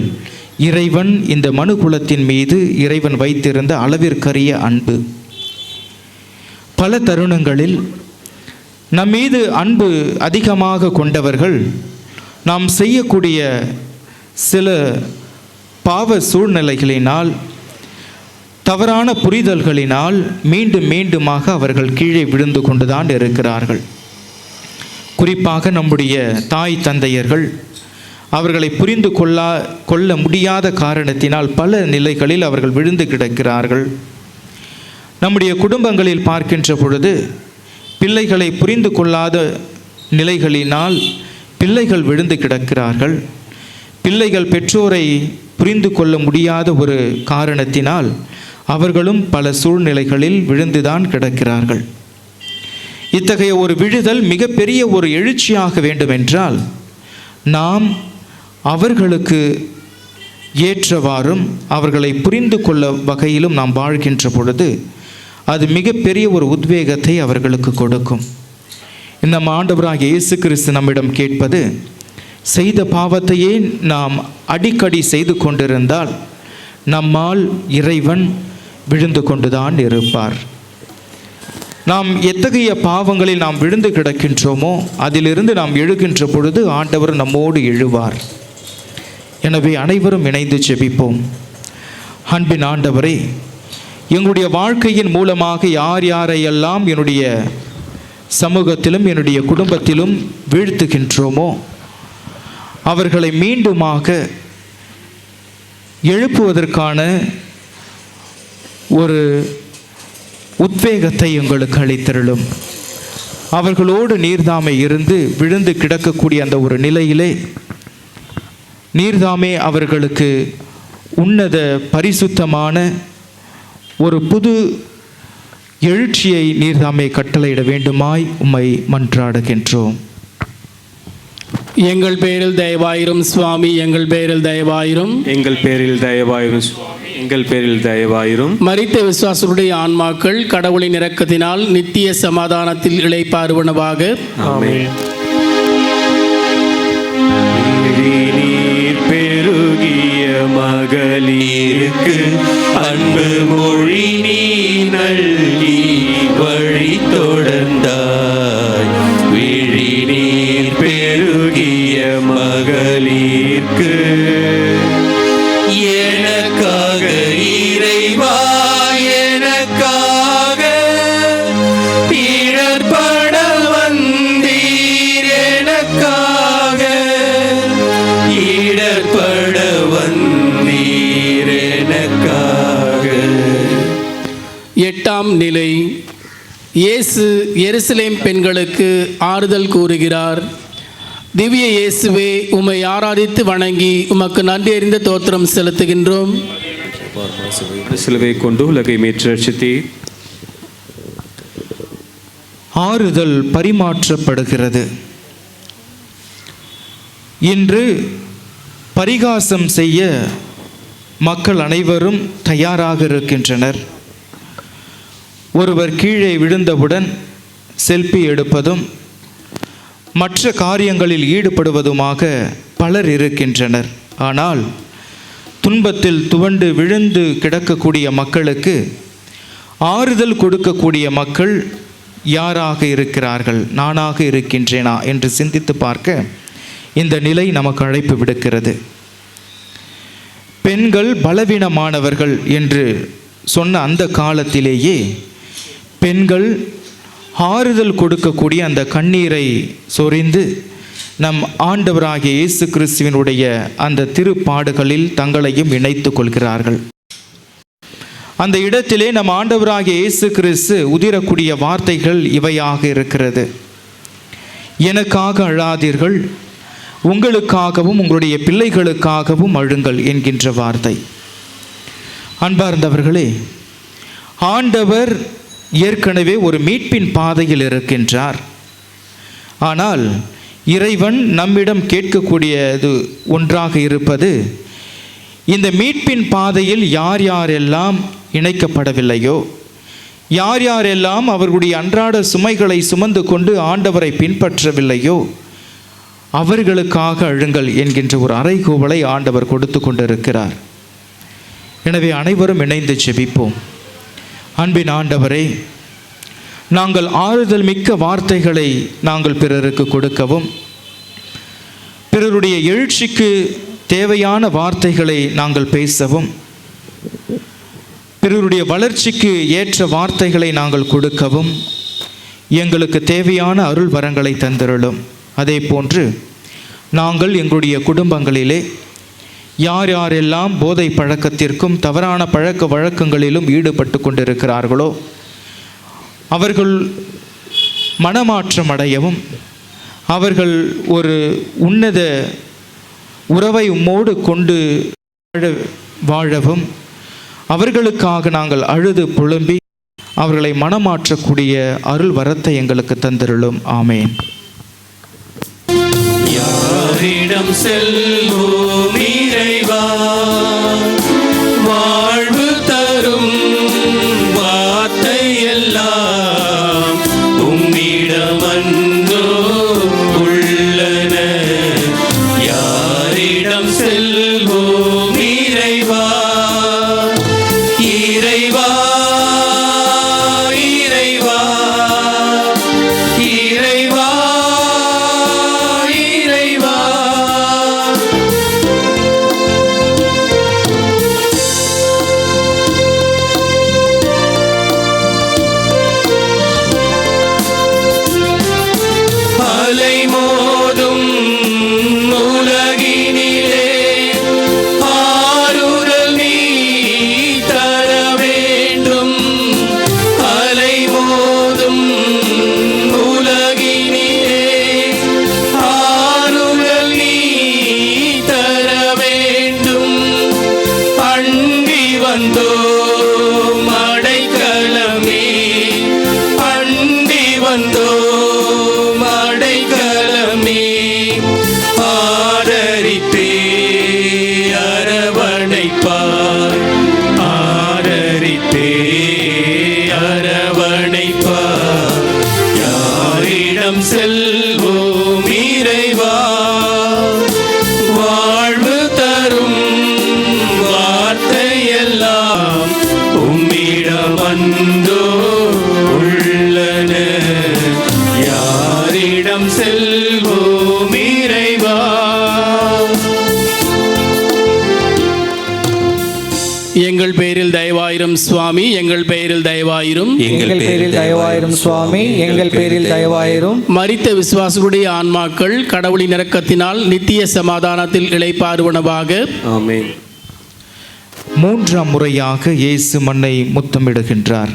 C: இறைவன் இந்த மனுகுலத்தின் மீது இறைவன் வைத்திருந்த அளவிற்கரிய அன்பு. பல தருணங்களில் நம் மீது அன்பு அதிகமாக கொண்டவர்கள் நாம் செய்யக்கூடிய சில பாவ சூழ்நிலைகளினால், தவறான புரிதல்களினால் மீண்டும் மீண்டுமாக அவர்கள் கீழே விழுந்து கொண்டுதான் இருக்கிறார்கள். குறிப்பாக நம்முடைய தாய் தந்தையர்கள் அவர்களை புரிந்து கொள்ள முடியாத காரணத்தினால் பல நிலைகளில் அவர்கள் விழுந்து கிடக்கிறார்கள். நம்முடைய குடும்பங்களில் பார்க்கின்ற பொழுது பிள்ளைகளை புரிந்து கொள்ளாத நிலைகளினால் பிள்ளைகள் விழுந்து கிடக்கிறார்கள். பிள்ளைகள் பெற்றோரை புரிந்து கொள்ள முடியாத ஒரு காரணத்தினால் அவர்களும் பல சூழ்நிலைகளில் விழுந்துதான் கிடக்கிறார்கள். இத்தகைய ஒரு விழுதல் மிகப்பெரிய ஒரு எழுச்சியாக வேண்டுமென்றால் நாம் அவர்களுக்கு ஏற்றவாறும் அவர்களை புரிந்து கொள்ள வகையிலும் நாம் வாழ்கின்ற பொழுது அது மிகப்பெரிய ஒரு உத்வேகத்தை அவர்களுக்கு கொடுக்கும். இந்த ஆண்டவராகிய இயேசு கிறிஸ்து நம்மிடம் கேட்பது, செய்த பாவத்தையே நாம் அடிக்கடி செய்து கொண்டிருந்தால் நம்மால் இறைவன் விழுந்து கொண்டுதான் இருப்பார். நாம் எத்தகைய பாவங்களில் நாம் விழுந்து கிடக்கின்றோமோ அதிலிருந்து நாம் எழுகின்ற பொழுது ஆண்டவர் நம்மோடு எழுவார். எனவே அனைவரும் இணைந்து ஜெபிப்போம். அன்பின் ஆண்டவரே, எங்களுடைய வாழ்க்கையின் மூலமாக யார் யாரையெல்லாம் என்னுடைய சமூகத்திலும் என்னுடைய குடும்பத்திலும் வீழ்த்துகின்றோமோ அவர்களை மீண்டுமாக எழுப்புவதற்கான ஒரு உத்வேகத்தை எங்களுக்கு அளித்தருளும். அவர்களோடு நீர்தாமே இருந்து விழுந்து கிடக்கக்கூடிய அந்த ஒரு நிலையிலே நீர்தாமே அவர்களுக்கு உன்னத பரிசுத்தமான ஒரு புது எழுச்சியை நீர்தாமே கட்டளையிட வேண்டுமாய் உம்மை மன்றாடுகின்றோம்.
E: எங்கள் பேரில் தயவாயிரும் சுவாமி, எங்கள் பேரில் தயவாயிரும்.
D: எங்கள் பேரில் தயவாயிரும் சுவாமி, எங்கள் பேரில் தயவாயிரும்.
E: மரித்த விசுவாசருடைய ஆன்மாக்கள் கடவுளின் இரக்கத்தினால் நித்திய சமாதானத்தில் இளைப்பாறுவனவாக.
D: ஆமென். நீர் பெருகிய மகளிருக்கு அன்பு மொழி நீ நல்கி வழி தொடர்ந்தாய். விழி நீர் பெருகிய மகளிருக்கு எனக்காக இறைவா, எனக்காக இடர்பட வந்தீர். எனக்காக இடர்பட வந்தீர். எனக்காக.
E: எட்டாம் நிலை. இயேசு எருசலேம் பெண்களுக்கு ஆறுதல் கூறுகிறார். திவ்ய இயேசுவே, உம்மை ஆராதித்து வணங்கி உமக்கு நன்றி அறிந்த தோத்திரம் செலுத்துகின்றோம்.
D: சிலுவை கொண்டு உலகை மீட்டு ரட்சித்தீர்.
C: ஆறுதல் பரிமாற்றப்படுகிறது. இன்று பரிகாசம் செய்ய மக்கள் அனைவரும் தயாராக இருக்கின்றனர். ஒருவர் கீழே விழுந்தவுடன் செல்ஃபி எடுப்பதும் மற்ற காரியங்களில் ஈடுபடுவதுமாக பலர் இருக்கின்றனர். ஆனால் துன்பத்தில் துவண்டு விழுந்து கிடக்கக்கூடிய மக்களுக்கு ஆறுதல் கொடுக்கக்கூடிய மக்கள் யாராக இருக்கிறார்கள்? நானாக இருக்கின்றேனா என்று சிந்தித்து பார்க்க இந்த நிலை நமக்கு அழைப்பு விடுக்கிறது. பெண்கள் பலவீனமானவர்கள் என்று சொன்ன அந்த காலத்திலேயே பெண்கள் ஆறுதல் கொடுக்கக்கூடிய அந்த கண்ணீரை சொரிந்து நம் ஆண்டவராகிய இயேசு கிறிஸ்துவினுடைய அந்த திருப்பாடுகளில் தங்களையும் இணைத்துக் கொள்கிறார்கள். அந்த இடத்திலே நம் ஆண்டவராகிய இயேசு கிறிஸ்து உதிரக்கூடிய வார்த்தைகள் இவையாக இருக்கிறது. எனக்காக அழாதீர்கள், உங்களுக்காகவும் உங்களுடைய பிள்ளைகளுக்காகவும் அழுங்கள் என்கின்ற வார்த்தை. அன்பார்ந்தவர்களே, ஆண்டவர் ஏற்கனவே ஒரு மீட்பின் பாதையில் இருக்கின்றார். ஆனால் இறைவன் நம்மிடம் கேட்கக்கூடியது ஒன்றாக இருப்பது, இந்த மீட்பின் பாதையில் யார் யாரெல்லாம் இணைக்கப்படவில்லையோ, யார் யாரெல்லாம் அவர்களுடைய அன்றாட சுமைகளை சுமந்து கொண்டு ஆண்டவரை பின்பற்றவில்லையோ அவர்களுக்காக அழுங்கள் என்கின்ற ஒரு அறைகூவலை ஆண்டவர் கொடுத்து கொண்டிருக்கிறார். எனவே அனைவரும் இணைந்து ஜெபிப்போம். அன்பின் ஆண்டவரே, நாங்கள் ஆறுதல் மிக்க வார்த்தைகளை நாங்கள் பிறருக்கு கொடுக்கவும், பிறருடைய எழுச்சிக்கு தேவையான வார்த்தைகளை நாங்கள் பேசவும், பிறருடைய வளர்ச்சிக்கு ஏற்ற வார்த்தைகளை நாங்கள் கொடுக்கவும் எங்களுக்கு தேவையான அருள் வரங்களை தந்திருளும். அதே போன்று நாங்கள் எங்களுடைய குடும்பங்களிலே யார் யாரெல்லாம் போதை பழக்கத்திற்கும் தவறான பழக்க வழக்கங்களிலும் ஈடுபட்டு கொண்டிருக்கிறார்களோ அவர்கள் மனமாற்றம் அடையவும், அவர்கள் ஒரு உன்னத உறவை உம்மோடு கொண்டு வாழவும், அவர்களுக்காக நாங்கள் அழுது புலம்பி அவர்களை மனமாற்றக்கூடிய அருள் வரத்தை எங்களுக்கு தந்திருளும். ஆமேன்.
F: யாரிடம் செல்வோம் இறைவா, வாழ்வு தரும் வார்த்தை எல்லாம் உம்மிடமன்றோ உள்ளன. யாரிடம் செல்வோம் இறைவா, இறைவா இறைவா இறைவா இறைவா. அலை மோதும் உலகினிலே ஆறுதல் நீ தர வேண்டும். அலை மோதும் உலகினிலே ஆறுதல் நீ தர வேண்டும். அண்டி வந்தோம் அடைக்கலமே, அண்டி வந்தோம் அடைக்கலமே. ஆதரித்தே அரவணைப்பார், ஆதரித்தே அரவணைப்பார். யாரிடம் செல்வோம் இறைவா, வாழ்வு தரும் வார்த்தையெல்லாம் உம்மிடமன்றோ உள்ளன. யாரிடம் செல்வோம் இறைவா.
E: எங்கள் பெயரில் தயவாயிரும் சுவாமி, எங்கள் பெயரில் தயவாயிரும்.
G: எங்கள் பேரில் தயவாயிரும் சுவாமி, எங்கள் பேரில் தயவாயிரும்.
E: மரித்த விசுவாசிகளுடைய ஆன்மாக்கள் கடவுளின் இரக்கத்தினால் நித்திய சமாதானத்தில் இளைப்பாறுவனவாக.
D: ஆமென்.
C: மூன்றாம் முறையாக இயேசு மண்ணை முத்தமிடுகின்றார்.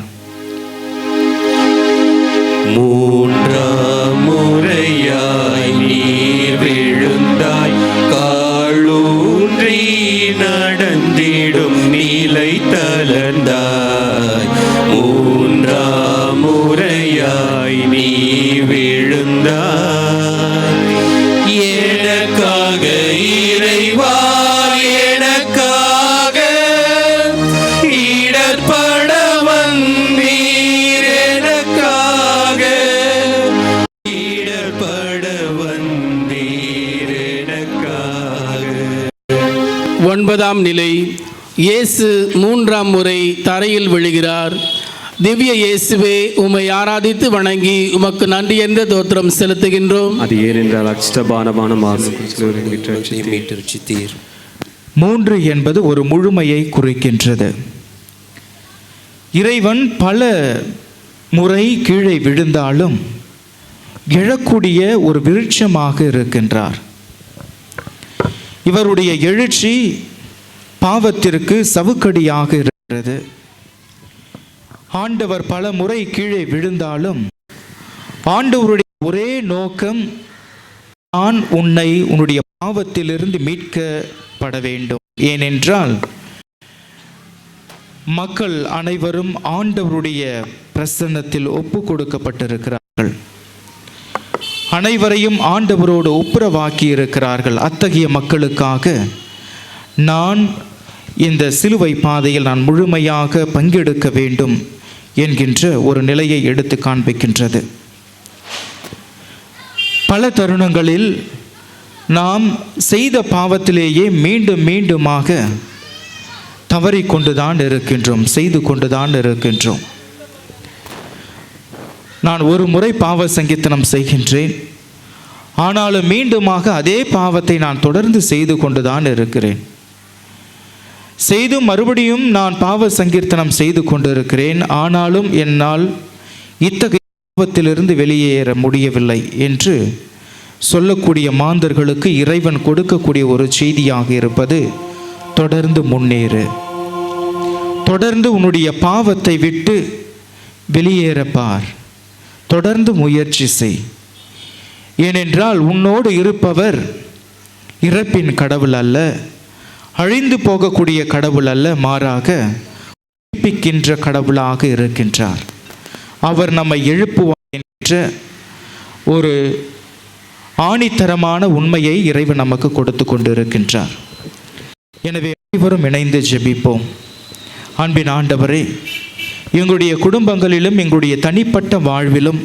F: மூன்றாம் முறையாய் நீர் விழுந்தாய், காலூன்றி நடந்திடும் நிலை தளர்ந்தாய். மூன்றாம் முறையாய் நீ விழுந்தாய். எனக்காக இறைவா, எனக்காக இடர்பட வந்தீர். எனக்காக இடர்பட வந்தீர். எனக்காக.
E: ஒன்பதாம் நிலை. இயேசு மூன்றாம் முறை தரையில் விழுகிறார். திவ்ய இயேசுவே, உம்மை ஆராதித்து வணங்கி உமக்கு நன்றி என்ற தோத்திரம் செலுத்துகின்றோம்.
D: அது ஏனென்றால் அச்சிஷ்டபாரமான
F: மீட்டர்.
C: 3 என்பது ஒரு முழுமையை குறிக்கின்றது. இறைவன் பல முறை கீழே விழுந்தாலும் எழக்கூடிய ஒரு விருட்சமாக இருக்கின்றார். இவருடைய எழுச்சி பாவத்திற்கு சவுக்கடியாக இருக்கிறது. ஆண்டவர் பல முறை கீழே விழுந்தாலும் ஆண்டவருடைய ஒரே நோக்கம், நான் உன்னை உன்னுடைய பாவத்திலிருந்து மீட்கப்பட வேண்டும். ஏனென்றால் மக்கள் அனைவரும் ஆண்டவருடைய பிரசன்னத்தில் ஒப்பு கொடுக்கப்பட்டிருக்கிறார்கள். அனைவரையும் ஆண்டவரோடு ஒப்புரவாக்கி இருக்கிறார்கள். அத்தகைய மக்களுக்காக நான் இந்த சிலுவை பாதையில் நான் முழுமையாக பங்கெடுக்க வேண்டும் என்கின்ற ஒரு நிலையை எடுத்து காண்பிக்கின்றது. பல தருணங்களில் நாம் செய்த பாவத்திலேயே மீண்டும் மீண்டுமாக தவறிக்கொண்டுதான் இருக்கின்றோம், செய்து கொண்டுதான் இருக்கின்றோம். நான் ஒரு முறை பாவ சங்கீர்த்தனம் செய்கின்றேன், ஆனாலும் மீண்டுமாக அதே பாவத்தை நான் தொடர்ந்து செய்து கொண்டுதான் இருக்கிறேன். செய்தும் மறுபடியும் நான் பாவ சங்கீர்த்தனம் செய்து கொண்டிருக்கிறேன், ஆனாலும் என்னால் இத்தகைய பாவத்திலிருந்து வெளியேற முடியவில்லை என்று சொல்லக்கூடிய மாந்தர்களுக்கு இறைவன் கொடுக்கக்கூடிய ஒரு செய்தியாக இருப்பது, தொடர்ந்து முன்னேறு, தொடர்ந்து உன்னுடைய பாவத்தை விட்டு வெளியேற பார், தொடர்ந்து முயற்சி செய். ஏனென்றால் உன்னோடு இருப்பவர் இறப்பின் கடவுள் அல்ல, அழிந்து போகக்கூடிய கடவுள் அல்ல, மாறாக உயிர்ப்பிக்கின்ற கடவுளாக இருக்கின்றார். அவர் நம்மை எழுப்புவார் என்ற ஒரு ஆணித்தரமான உண்மையை இறைவன் நமக்கு கொடுத்து கொண்டு இருக்கின்றார். எனவே அனைவரும் இணைந்து ஜெபிப்போம். அன்பின் ஆண்டவரே, எங்களுடைய குடும்பங்களிலும் எங்களுடைய தனிப்பட்ட வாழ்விலும்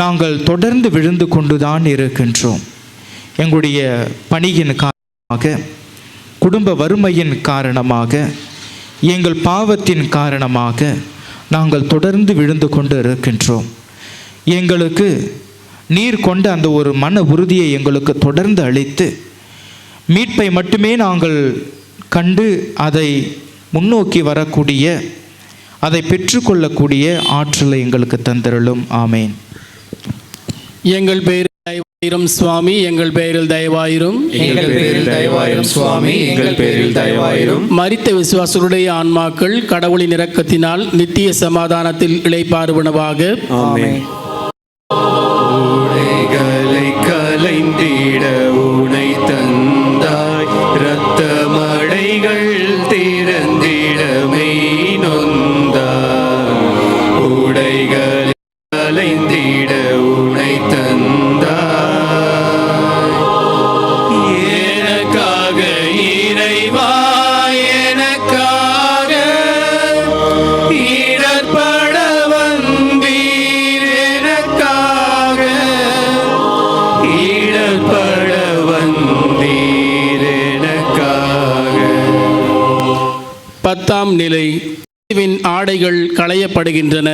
C: நாங்கள் தொடர்ந்து விழுந்து கொண்டுதான் இருக்கின்றோம். எங்களுடைய பணியின் காரணமாக, குடும்ப வறுமையின் காரணமாக, எங்கள் பாவத்தின் காரணமாக நாங்கள் தொடர்ந்து விழுந்து கொண்டு இருக்கின்றோம். எங்களுக்கு நீர் கொண்ட அந்த ஒரு மன உறுதியை எங்களுக்கு தொடர்ந்து அளித்து, மீட்பை மட்டுமே நாங்கள் கண்டு அதை முன்னோக்கி வரக்கூடிய, அதை பெற்றுக்கொள்ளக்கூடிய ஆற்றலை எங்களுக்கு தந்திரலும். ஆமேன்.
E: எங்கள் பெயரில் தயவாயிரும் சுவாமி, எங்கள் பெயரில் தயவாயிரும்,
F: எங்கள் பேரில் தயவாயிரும் சுவாமி, எங்கள் பேரில் தயவாயிரும்.
E: மரித்த விசுவாசருடைய ஆன்மாக்கள் கடவுளின் இரக்கத்தினால் நித்திய சமாதானத்தில் இளைப்பாறுவனவாக.
F: ஆமென். உடைகளை கலைந்திட உனை தந்தாய், இரத்த மடைகள் திறந்திட மெய் நொந்தாய். உடைகளை கலைந்திட உனை தந்தாய், எனக்காக இறைவா, எனக்காக இடர்பட வந்தீர், எனக்காக இடர்பட வந்தீர், எனக்காக.
E: 10ஆம் நிலை. இயேசுவின் ஆடைகள் களையப்படுகின்றன.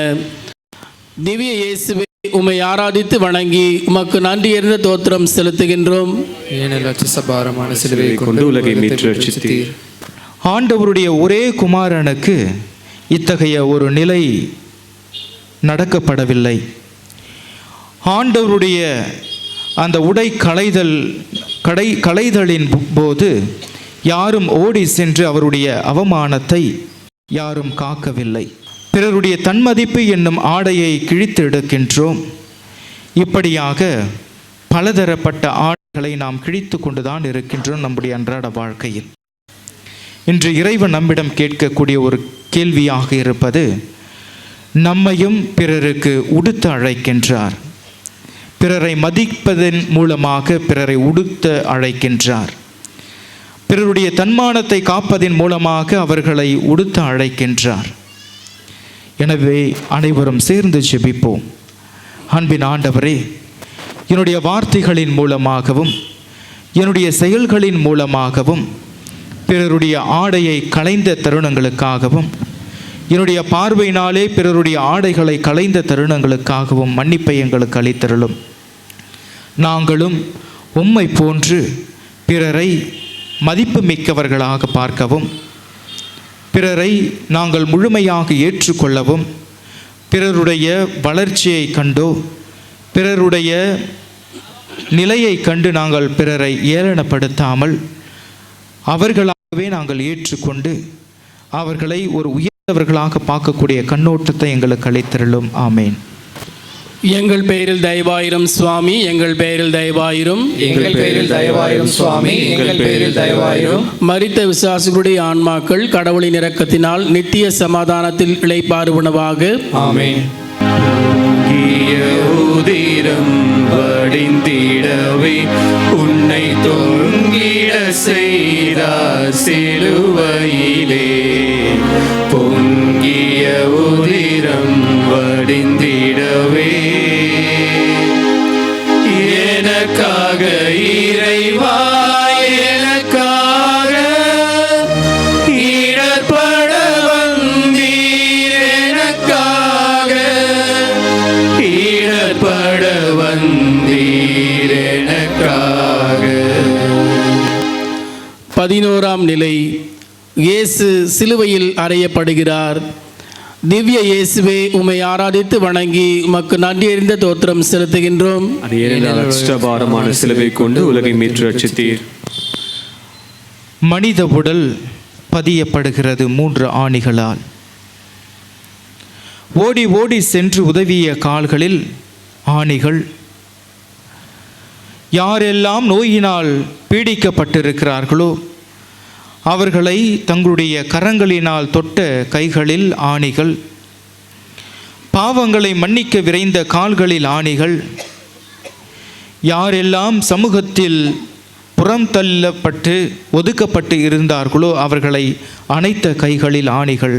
E: திவ்ய இயேசுவே, உம்மை ஆராதித்து வணங்கி உமக்கு நன்றி எறிந்த தோத்திரம் செலுத்துகின்றோம்.
F: ஏனெனில் அச்சசபாரமான சிலுவையை
D: கொண்டு உலகை மீட்டு ரட்சித்தீர்.
C: ஆண்டவருடைய ஒரே குமாரனுக்கு இத்தகைய ஒரு நிலை நடக்கப்படவில்லை. ஆண்டவருடைய அந்த உடை களைதலின் போது யாரும் ஓடி சென்று அவருடைய அவமானத்தை யாரும் காக்கவில்லை. பிறருடைய தன்மதிப்பு என்னும் ஆடையை கிழித்து எடுக்கின்றோம். இப்படியாக பலதரப்பட்ட ஆடைகளை நாம் கிழித்து கொண்டுதான் இருக்கின்றோம் நம்முடைய அன்றாட வாழ்க்கையில். இன்று இறைவன் நம்மிடம் கேட்கக்கூடிய ஒரு கேள்வியாக இருப்பது, நம்மையும் பிறருக்கு உடுத்த அழைக்கின்றார். பிறரை மதிப்பதன் மூலமாக பிறரை உடுத்த அழைக்கின்றார். பிறருடைய தன்மானத்தை காப்பதன் மூலமாக அவர்களை உடுத்த அழைக்கின்றார். எனவே அனைவரும் சேர்ந்து ஜெபிப்போம். அன்பின் ஆண்டவரே, என்னுடைய வார்த்தைகளின் மூலமாகவும் என்னுடைய செயல்களின் மூலமாகவும் பிறருடைய ஆடையை களைந்த தருணங்களுக்காகவும், என்னுடைய பார்வையினாலே பிறருடைய ஆடைகளை களைந்த தருணங்களுக்காகவும் மன்னிப்பை எங்களுக்கு அளித்தருளும். நாங்களும் உம்மை போன்று பிறரை மதிப்பு மிக்கவர்களாக பார்க்கவும், பிறரை நாங்கள் முழுமையாக ஏற்றுக்கொள்ளவும், பிறருடைய வளர்ச்சியை கண்டோ பிறருடைய நிலையை கண்டு நாங்கள் பிறரை ஏளனப்படுத்தாமல் அவர்களாகவே நாங்கள் ஏற்றுக்கொண்டு அவர்களை ஒரு உயர்ந்தவர்களாக பார்க்கக்கூடிய கண்ணோட்டத்தை எங்களுக்கு அளித்தருளும். ஆமேன்.
E: எங்கள் பெயரில் தயவாயிரும் சுவாமி, எங்கள் பெயரில் தயவாயிரும்,
F: எங்கள் பேரில் தயவாயிரும் சுவாமி, எங்கள் பேரில் தயவாயிரும்.
E: மரித்த விசுவாசிகளுடைய ஆன்மாக்கள் கடவுளின் இரக்கத்தினால் நித்திய சமாதானத்தில் இளைப்பாறுவனவாக.
F: ஆமென். உதிரம் வடிந்திடவே உன்னை தொங்கிட செய்தார் சிலுவையிலே. பொங்கிய உதிரம் வடிந்திடவே எனக்காக இறைவா, எனக்காக இடர்பட வந்தீர், எனக்காக
E: 11ஆம் நிலை. இயேசு சிலுவையில் அறையப்படுகிறார். திவ்ய இயேசுவே, உம்மை ஆராதித்து வணங்கி உமக்கு நன்றியறிந்த தோத்திரம் செலுத்துகின்றோம்.
D: அது ஏனென்றால் அஷ்டபாரமான சிலுவை கொண்டு உலகை மீட்டு ரட்சித்தீர்.
C: மனித உடல் பதியப்படுகிறது 3 ஆணிகளால். ஓடி ஓடி சென்று உதவிய கால்களில் ஆணிகள். யாரெல்லாம் நோயினால் பீடிக்கப்பட்டிருக்கிறார்களோ அவர்களை தங்களுடைய கரங்களினால் தொட்ட கைகளில் ஆணிகள். பாவங்களை மன்னிக்க விரைந்த கால்களில் ஆணிகள். யாரெல்லாம் சமூகத்தில் புறம் தள்ளப்பட்டு ஒதுக்கப்பட்டு இருந்தார்களோ அவர்களை அணைத்த கைகளில் ஆணிகள்.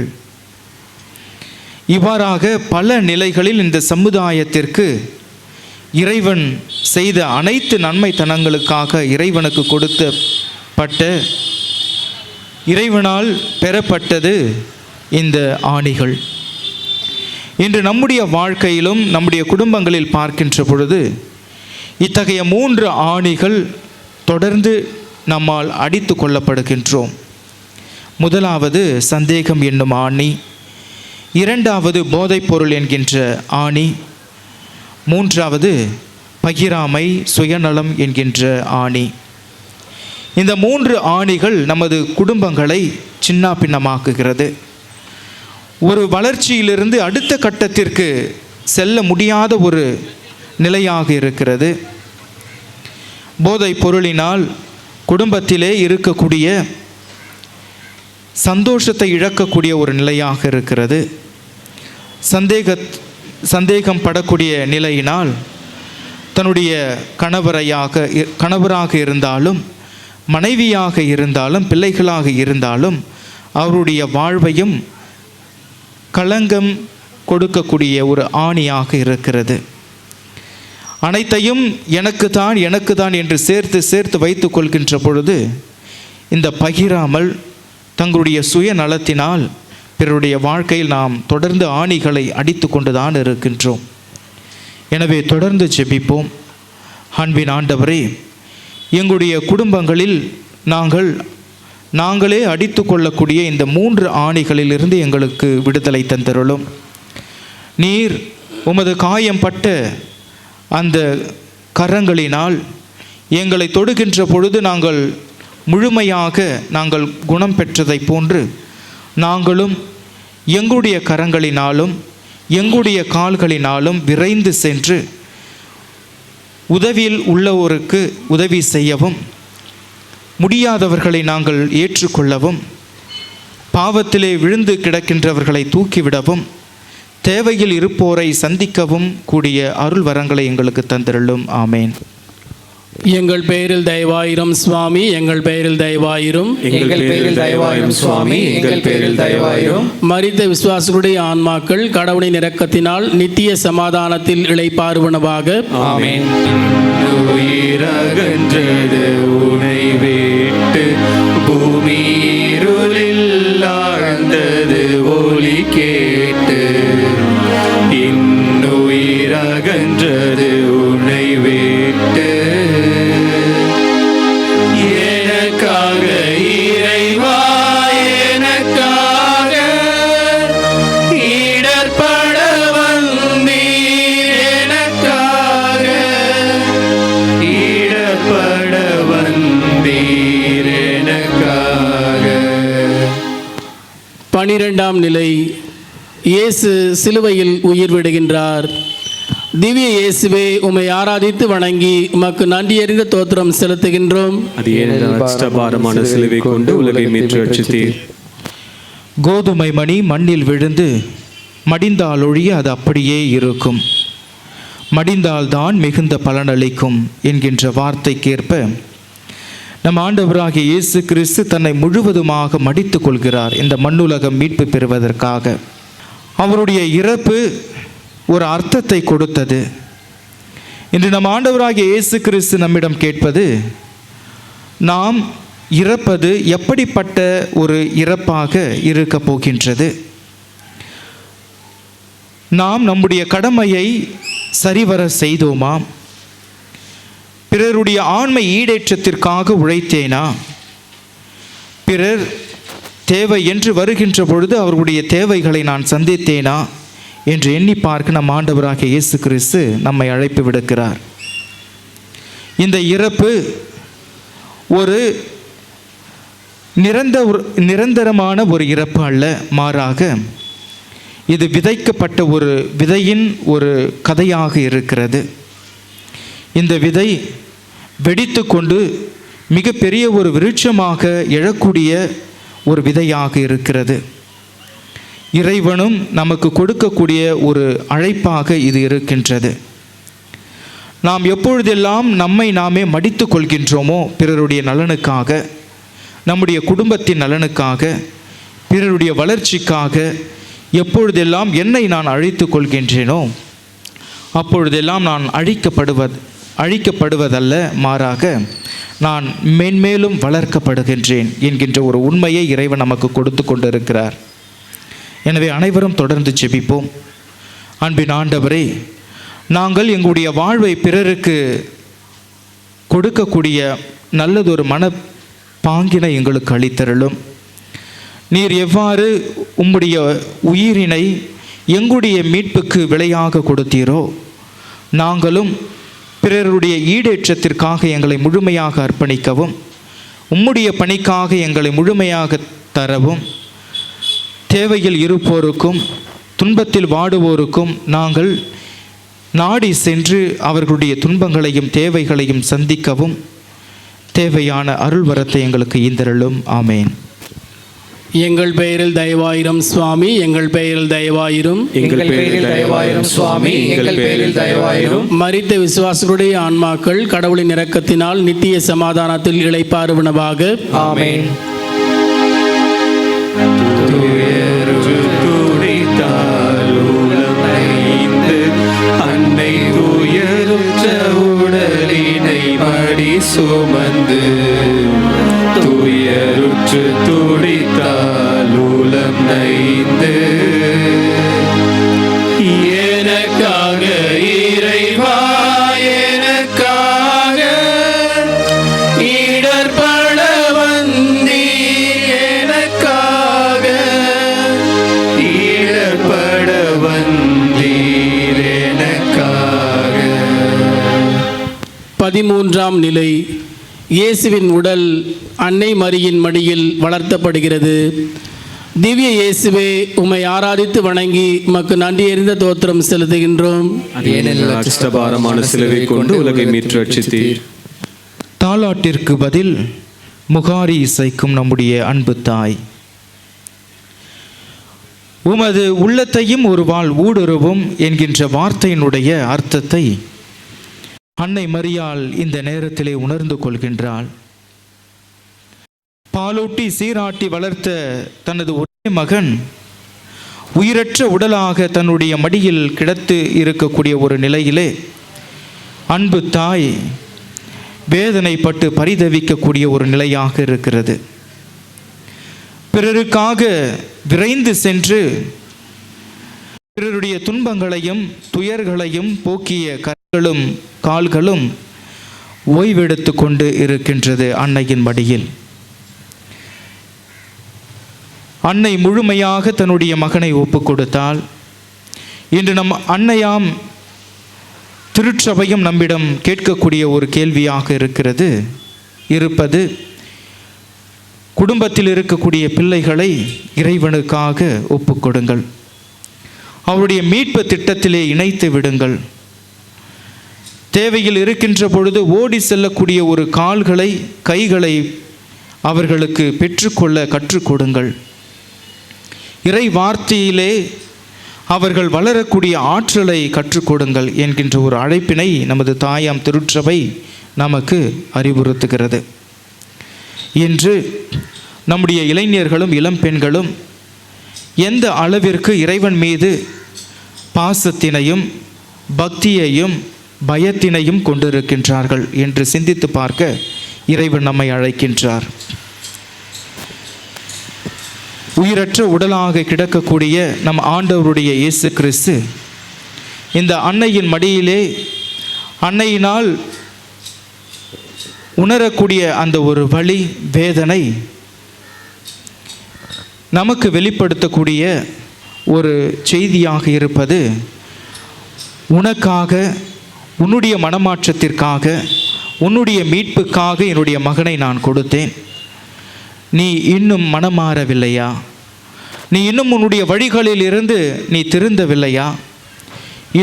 C: இவ்வாறாக பல நிலைகளில் இந்த சமுதாயத்திற்கு இறைவன் செய்த அனைத்து நன்மைத்தனங்களுக்காக இறைவனுக்கு கொடுக்கப்பட்ட, இறைவனால் பெறப்பட்டது இந்த ஆணிகள். இன்று நம்முடைய வாழ்க்கையிலும் நம்முடைய குடும்பங்களில் பார்க்கின்ற பொழுது இத்தகைய 3 ஆணிகள் தொடர்ந்து நம்மால் அடித்து கொள்ளப்படுகின்றோம். முதலாவது சந்தேகம் என்னும் ஆணி, 2வது போதைப்பொருள் என்கின்ற ஆணி, 3வது பகிராமை சுயநலம் என்கின்ற ஆணி. இந்த 3 ஆணிகள் நமது குடும்பங்களை சின்ன பின்னமாக்குகிறது. ஒரு வளர்ச்சியிலிருந்து அடுத்த கட்டத்திற்கு செல்ல முடியாத ஒரு நிலையாக இருக்கிறது. போதைப் பொருளினால் குடும்பத்திலே இருக்கக்கூடிய சந்தோஷத்தை இழக்கக்கூடிய ஒரு நிலையாக இருக்கிறது. சந்தேகம் படக்கூடிய நிலையினால் தன்னுடைய கணவராக இருந்தாலும் மனைவியாக இருந்தாலும் பிள்ளைகளாக இருந்தாலும் அவருடைய வாழ்வையும் களங்கம் கொடுக்கக்கூடிய ஒரு ஆணியாக இருக்கிறது. அனைத்தையும் எனக்கு தான் என்று சேர்த்து வைத்து கொள்கின்ற பொழுது இந்த பகிராமல் தங்களுடைய சுயநலத்தினால் பிறருடைய வாழ்க்கையில் நாம் தொடர்ந்து ஆணிகளை அடித்து கொண்டு தான் இருக்கின்றோம். எனவே தொடர்ந்து ஜெபிப்போம். அன்பின் ஆண்டவரே, எங்களுடைய குடும்பங்களில் நாங்களே அடித்து கொள்ளக்கூடிய இந்த 3 ஆணிகளிலிருந்து எங்களுக்கு விடுதலை தந்தருளும். நீர் உமது காயம்பட்ட அந்த கரங்களினால் எங்களை தொடுகின்ற பொழுது நாங்கள் முழுமையாக குணம் பெற்றதை போன்று நாங்களும் எங்களுடைய கரங்களினாலும் எங்களுடைய கால்களினாலும் விரைந்து சென்று உதவியில் உள்ளவோருக்கு உதவி செய்யவும், முடியாதவர்களை நாங்கள் ஏற்றுக்கொள்ளவும், பாவத்திலே விழுந்து கிடக்கின்றவர்களை தூக்கிவிடவும், தேவையில் இருப்போரை சந்திக்கவும் கூடிய அருள் வரங்களை எங்களுக்கு தந்திருளும். ஆமேன்.
E: எங்கள் பெயரில் தயவாயிரும் சுவாமி, எங்கள் பெயரில் தயவாயிரும்.
F: எங்கள் பெயரில் தயவாயிரும் சுவாமி, எங்கள் பெயரில் தயவாயிரும்.
E: மரித்த விசுவாசிகளுடைய ஆன்மாக்கள் கடவுளின் இரக்கத்தினால் நித்திய சமாதானத்தில் இளைப்பாறுவனவாக.
F: ஆமென். உயிரகன்றது உனை விட்டு பூமி இருளில் ஆழ்ந்தது ஒலி கேட்டு, இன்னுயிரகன்றது உனை விட்டு எனக்காக இறைவா, எனக்காக இடர்பட வந்தீர், எனக்காக இடர்பட வந்தீர், எனக்காக.
E: 12ஆம் நிலை. இயேசு சிலுவையில் உயிர் விடுகின்றார். திவ்ய இயேசுவே, உம்மை ஆராதித்து வணங்கி உமக்கு நன்றியறிந்த தோத்திரம் செலுத்துகின்றோம்.
D: அது ஏனென்றால் அஷ்டபாரமான சிலுவை கொண்டு உலகை மீட்டு ரட்சித்தீர்.
C: கோதுமை மணி மண்ணில் விழுந்து மடிந்தால் ஒழிய அது அப்படியே இருக்கும், மடிந்தால்தான் மிகுந்த பலனளிக்கும் என்கின்ற வார்த்தைக்கேற்ப நம் ஆண்டவராகிய இயேசு கிறிஸ்து தன்னை முழுவதுமாக மடித்து கொள்கிறார் இந்த மண்ணுலகம் மீட்பு பெறுவதற்காக. அவருடைய இறப்பு ஒரு அர்த்தத்தை கொடுத்தது. இன்று நம் ஆண்டவராகிய இயேசு கிறிஸ்து நம்மிடம் கேட்பது, நாம் இறப்பது எப்படிப்பட்ட ஒரு இறப்பாக இருக்க போகின்றது? நாம் நம்முடைய கடமையை சரிவர செய்தோமா? பிறருடைய ஆண்மை ஈடேற்றத்திற்காக உழைத்தேனா? பிறர் தேவை என்று வருகின்ற பொழுது அவர்களுடைய தேவைகளை நான் சந்தித்தேனா என்று எண்ணி பார்க்க நம் ஆண்டவராகிய இயேசு கிறிஸ்து நம்மை அழைப்பு விடுக்கிறார். இந்த இறப்பு ஒரு நிரந்தரமான ஒரு இறப்பு அல்ல, மாறாக இது விதைக்கப்பட்ட ஒரு விதையின் ஒரு கதையாக இருக்கிறது. இந்த விதை வெடித்து கொண்டு மிகப்பெரிய ஒரு விருட்சமாக எழக்கூடிய ஒரு விதையாக இருக்கிறது. இறைவனும் நமக்கு கொடுக்கக்கூடிய ஒரு அழைப்பாக இது இருக்கின்றது. நாம் எப்பொழுதெல்லாம் நம்மை நாமே மடித்து கொள்கின்றோமோ பிறருடைய நலனுக்காக, நம்முடைய குடும்பத்தின் நலனுக்காக, பிறருடைய வளர்ச்சிக்காக எப்பொழுதெல்லாம் என்னை நான் அழித்து கொள்கின்றேனோ அப்பொழுதெல்லாம் நான் அழிக்கப்படுவதல்ல, மாறாக நான் மென்மேலும் வளர்க்கப்படுகின்றேன் என்கின்ற ஒரு உண்மையை இறைவன் நமக்கு கொடுத்து கொண்டிருக்கிறார். எனவே அனைவரும் தொடர்ந்து ஜெபிப்போம். அன்பின் ஆண்டவரே, நாங்கள் எங்களுடைய வாழ்வை பிறருக்கு கொடுக்கக்கூடிய நல்லதொரு மனப்பாங்கினை எங்களுக்கு அளித்தருளும். நீர் எவ்வாறு உம்முடைய உயிரினை எங்களுடைய மீட்புக்கு விலையாக கொடுத்தீரோ, நாங்களும் பிறருடைய ஈடேற்றத்திற்காக எங்களை முழுமையாக அர்ப்பணிக்கவும், உம்முடைய பணிக்காக எங்களை முழுமையாக தரவும், தேவையில் இருப்போருக்கும் துன்பத்தில் வாடுவோருக்கும் நாங்கள் நாடி சென்று அவர்களுடைய துன்பங்களையும் தேவைகளையும் சந்திக்கவும் தேவையான அருள்வரத்தை எங்களுக்கு ஈந்தருளும். ஆமேன்.
E: எங்கள் பெயரில் தயவாயிரும் சுவாமி, எங்கள் பெயரில் தயவாயிரும்.
F: எங்கள் பெயரில் தயவாயிரும் சுவாமி, எங்கள் பெயரில் தயவாயிரும்.
E: மரித்த விசுவாசருடைய ஆன்மாக்கள் கடவுளின் இரக்கத்தினால் நித்திய சமாதானத்தில் இளைப்பாறுவனவாக.
F: ஆமென். அன்னை துயருற்ற உடலினை மடி சுமந்து துயருற்று துடித்தால் உலம் நைந்து எனக்காக இறைவா, எனக்காக இடர்பட வந்தீர், எனக்காக இடர்பட வந்தீர், எனக்காக.
E: 13ஆம் நிலை. இயேசுவின் உடல் அன்னை மரியின் மடியில் வளர்த்தப்படுகிறது. திவ்ய இயேசுவே, உம்மை ஆராதித்து வணங்கி உமக்கு நன்றி எறிந்த தோத்திரம் செலுத்துகின்றோம்.
D: ஏனெனில் அஷ்டபாரமான சிலுவை கொண்டு உலகை மீட்டு ரட்சித்தீர்.
C: தாலாட்டிற்கு பதில் முகாரி இசைக்கும் நம்முடைய அன்பு தாய், உமது உள்ளத்தையும் ஒரு வாழ் ஊடுருவும் என்கின்ற வார்த்தையினுடைய அர்த்தத்தை அன்னை மரியாள் இந்த நேரத்திலே உணர்ந்து கொள்கின்றாள். பாலூட்டி சீராட்டி வளர்த்த தனது ஒரே மகன் உயிரற்ற உடலாக தன்னுடைய மடியில் கிடத்து இருக்கக்கூடிய ஒரு நிலையிலே அன்பு தாய் வேதனைப்பட்டு பரிதவிக்கக்கூடிய ஒரு நிலையாக இருக்கிறது. பிறருக்காக விரைந்து சென்று பிறருடைய துன்பங்களையும் துயர்களையும் போக்கிய கரங்களும் கால்களும் ஓய்வெடுத்து கொண்டு இருக்கின்றது அன்னையின் மடியில். அன்னை முழுமையாக தன்னுடைய மகனை ஒப்பு கொடுத்தால், இன்று நம் அன்னையாம் திருச்சபையும் நம்மிடம் கேட்கக்கூடிய ஒரு கேள்வியாக இருப்பது குடும்பத்தில் இருக்கக்கூடிய பிள்ளைகளை இறைவனுக்காக ஒப்புக்கொடுங்கள், அவருடைய மீட்பு திட்டத்திலே இணைத்து விடுங்கள். தேவையில் இருக்கின்ற பொழுது ஓடி செல்லக்கூடிய ஒரு கால்களை கைகளை அவர்களுக்கு பெற்றுக்கொள்ள கற்றுக் கொடுங்கள். இறை வார்த்தையிலே அவர்கள் வளரக்கூடிய ஆற்றலை கற்றுக் கொடுங்கள் என்கின்ற ஒரு அழைப்பினை நமது தாயாம் திருச்சபை நமக்கு அறிவுறுத்துகிறது. இன்று நம்முடைய இளைஞர்களும் இளம் பெண்களும் எந்த அளவிற்கு இறைவன் மீது பாசத்தினையும் பக்தியையும் பயத்தினையும் கொண்டிருக்கின்றார்கள் என்று சிந்தித்து பார்க்க இறைவன் நம்மை அழைக்கின்றார். உயிரற்ற உடலாக கிடக்கக்கூடிய நம் ஆண்டவருடைய இயேசு கிறிஸ்து இந்த அன்னையின் மடியிலே அன்னையினால் உணரக்கூடிய அந்த ஒரு வலி வேதனை நமக்கு வெளிப்படுத்தக்கூடிய ஒரு செய்தியாக இருப்பது, உனக்காக, உன்னுடைய மனமாற்றத்திற்காக, உன்னுடைய மீட்புக்காக என்னுடைய மகனை நான் கொடுத்தேன். நீ இன்னும் மனமாறவில்லையா? நீ இன்னும் உன்னுடைய வழிகளில் இருந்து நீ திருந்தவில்லையா?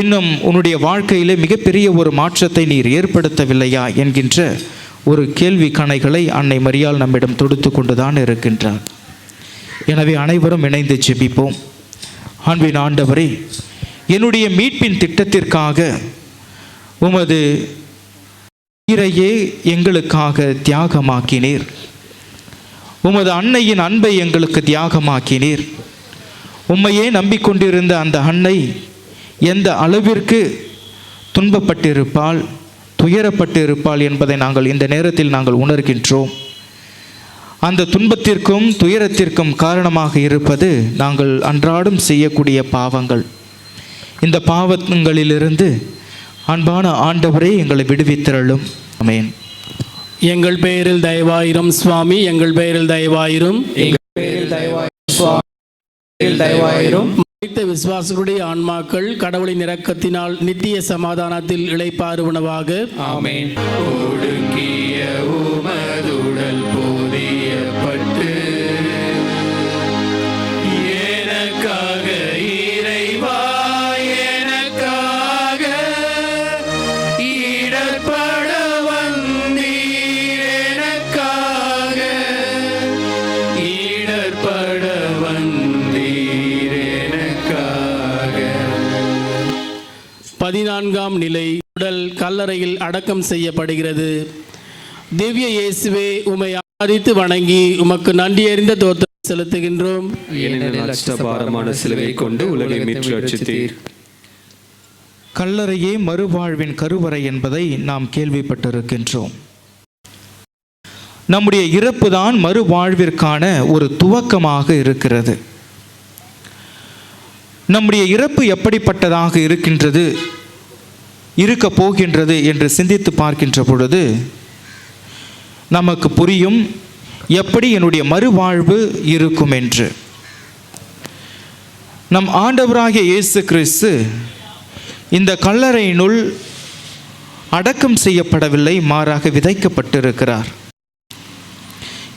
C: இன்னும் உன்னுடைய வாழ்க்கையில் மிகப்பெரிய ஒரு மாற்றத்தை நீர் ஏற்படுத்தவில்லையா என்கின்ற ஒரு கேள்வி கணைகளை அன்னை மரியாள் நம்மிடம் தொடுத்து கொண்டுதான் இருக்கின்றார். எனவே அனைவரும் இணைந்து ஜெபிப்போம். அன்பின் ஆண்டவரே, என்னுடைய மீட்பின் திட்டத்திற்காக உமது உயிரையே எங்களுக்காக தியாகமாக்கினீர். உமது அன்னையின் அன்பை எங்களுக்கு தியாகமாக்கினீர். உம்மையே நம்பிக்கொண்டிருந்த அந்த அன்னை எந்த அளவிற்கு துன்பப்பட்டிருப்பாள், துயரப்பட்டிருப்பாள் என்பதை நாங்கள் இந்த நேரத்தில் நாங்கள் உணர்கின்றோம். அந்த துன்பத்திற்கும் துயரத்திற்கும் காரணமாக இருப்பது நாங்கள் அன்றாடம் செய்யக்கூடிய பாவங்கள். இந்த பாவங்களிலிருந்து அன்பான ஆண்டவரே எங்களை விடுவித்திரளும். ஆமென்.
E: எங்கள் பெயரில் தயவாயிரும் சுவாமி, எங்கள் பெயரில் தயவாயிரும். மரித்த விசுவாசிகளுடைய ஆன்மாக்கள் கடவுளின் இரக்கத்தினால் நித்திய சமாதானத்தில் இளைப்பாறுவனவாக.
F: ஆமென். ஒடுங்கிய உமதுடல் போதியப்பட்டு எனக்காக இறைவா, எனக்காக இடர்பட வந்தீர். எனக்காக இடர்பட வந்தீர். எனக்காக.
E: 14ஆம் நிலை, உடல் கல்லறையில் அடக்கம் செய்யப்படுகிறது. திவ்ய இயேசுவே, உம்மை ஆராதித்து வணங்கி உமக்கு நன்றியறிந்த தோத்திரம் செலுத்துகின்றோம்.
D: ஏனெனில் அஷ்டபாரமான சிலுவை கொண்டு உலகை மீட்டு ரட்சித்தீர்.
C: கல்லறையே மறுவாழ்வின் கருவறை என்பதை நாம் கேள்விப்பட்டிருக்கின்றோம். நம்முடைய இறப்பு தான் மறுவாழ்விற்கான ஒரு துவக்கமாக இருக்கிறது. நம்முடைய இறப்பு எப்படிப்பட்டதாக இருக்க போகின்றது என்று சிந்தித்து பார்க்கின்ற பொழுது நமக்கு புரியும் எப்படி என்னுடைய மறுவாழ்வு இருக்கும் என்று. நம் ஆண்டவராகிய இயேசு கிறிஸ்து இந்த கல்லறையினுள் அடக்கம் செய்யப்படவில்லை, மாறாக விதைக்கப்பட்டிருக்கிறார்.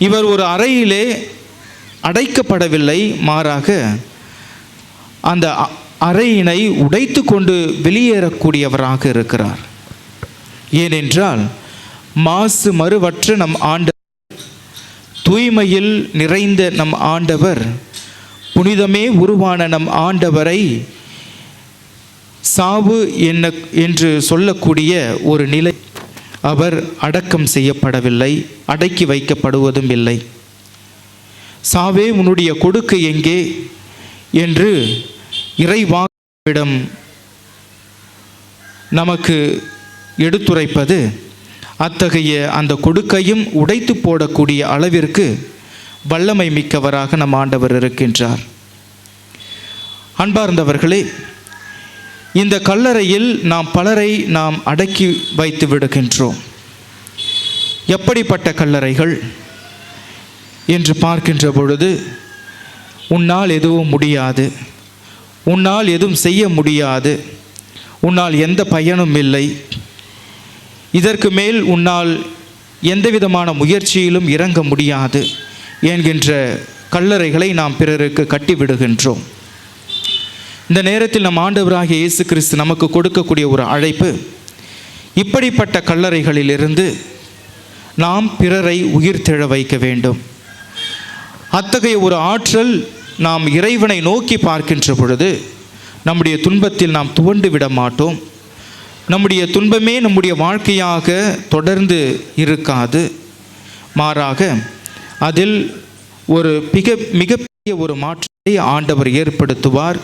C: இவர் ஒரு அறையிலே அடைக்கப்படவில்லை, மாறாக அந்த அறையினை உடைத்து கொண்டு வெளியேறக்கூடியவராக இருக்கிறார். ஏனென்றால் மாசு மறுவற்ற நம் ஆண்டவர், தூய்மையில் நிறைந்த நம் ஆண்டவர், புனிதமே உருவான நம் ஆண்டவரை சாவு என்று சொல்லக்கூடிய ஒரு நிலை, அவர் அடக்கம் செய்யப்படவில்லை, அடக்கி வைக்கப்படுவதும் இல்லை. சாவே உன்னுடைய கொடுக்கை எங்கே என்று இறைவாக்கிடம் நமக்கு எடுத்துரைப்பது, அத்தகைய அந்த கொடுக்கையும் உடைத்து போடக்கூடிய அளவிற்கு வல்லமை மிக்கவராக நம் ஆண்டவர் இருக்கின்றார். அன்பார்ந்தவர்களே, இந்த கல்லறையில் பலரை நாம் அடக்கி வைத்து விடுகின்றோம். எப்படிப்பட்ட கல்லறைகள் என்று பார்க்கின்ற பொழுது, உன்னால் எதுவும் முடியாது, உன்னால் எதுவும் செய்ய முடியாது, உன்னால் எந்த பயனும் இல்லை, இதற்கு மேல் உன்னால் எந்த விதமான முயற்சியிலும் இறங்க முடியாது என்கின்ற கல்லறைகளை நாம் பிறருக்கு கட்டிவிடுகின்றோம். இந்த நேரத்தில் நம் ஆண்டவராகிய இயேசு கிறிஸ்து நமக்கு கொடுக்கக்கூடிய ஒரு அழைப்பு, இப்படிப்பட்ட கல்லறைகளிலிருந்து நாம் பிறரை உயிர் தெழ வைக்க வேண்டும். அத்தகைய ஒரு ஆற்றல் நாம் இறைவனை நோக்கி பார்க்கின்ற பொழுது நம்முடைய துன்பத்தில் நாம் துவண்டு விட மாட்டோம். நம்முடைய துன்பமே நம்முடைய வாழ்க்கையாக தொடர்ந்து இருக்காது, மாறாக அதில் ஒரு மிகப்பெரிய ஒரு மாற்றத்தை ஆண்டவர் ஏற்படுத்துவார்,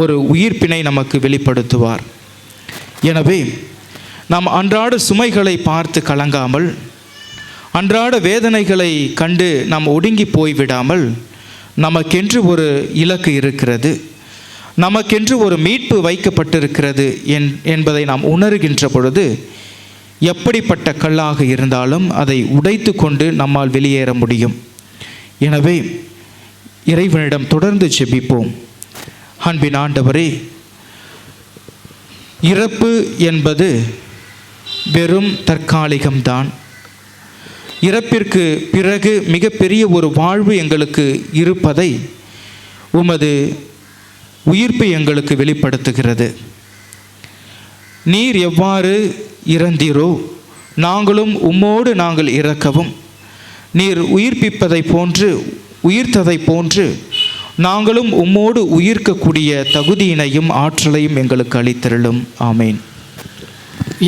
C: ஒரு உயிர்ப்பினை நமக்கு வெளிப்படுத்துவார். எனவே நாம் அன்றாட சுமைகளை பார்த்து கலங்காமல், அன்றாட வேதனைகளை கண்டு நாம் ஒடுங்கி போய்விடாமல், நமக்கென்று ஒரு இலக்கு இருக்கிறது, நமக்கென்று ஒரு மீட்பு வைக்கப்பட்டிருக்கிறது என்பதை நாம் உணர்கின்ற பொழுது, எப்படிப்பட்ட கல்லாக இருந்தாலும் அதை உடைத்து கொண்டு நம்மால் வெளியேற முடியும். எனவே இறைவனிடம் தொடர்ந்து ஜெபிப்போம். அன்பின் ஆண்டவரே, இறப்பு என்பது வெறும் தற்காலிகம்தான். இறப்பிற்கு பிறகு மிகப்பெரிய ஒரு வாழ்வு எங்களுக்கு இருப்பதை உமது உயிர்ப்பு எங்களுக்கு வெளிப்படுத்துகிறது. நீர் எவ்வாறு இறந்தீரோ நாங்களும் உம்மோடு நாங்கள் இறக்கவும், நீர் உயிர்ப்பிப்பதை போன்று உயிர்த்ததை போன்று நாங்களும் உம்மோடு உயிர்க்கக்கூடிய தகுதியினையும் ஆற்றலையும் எங்களுக்கு அளித்தருளும். ஆமேன்.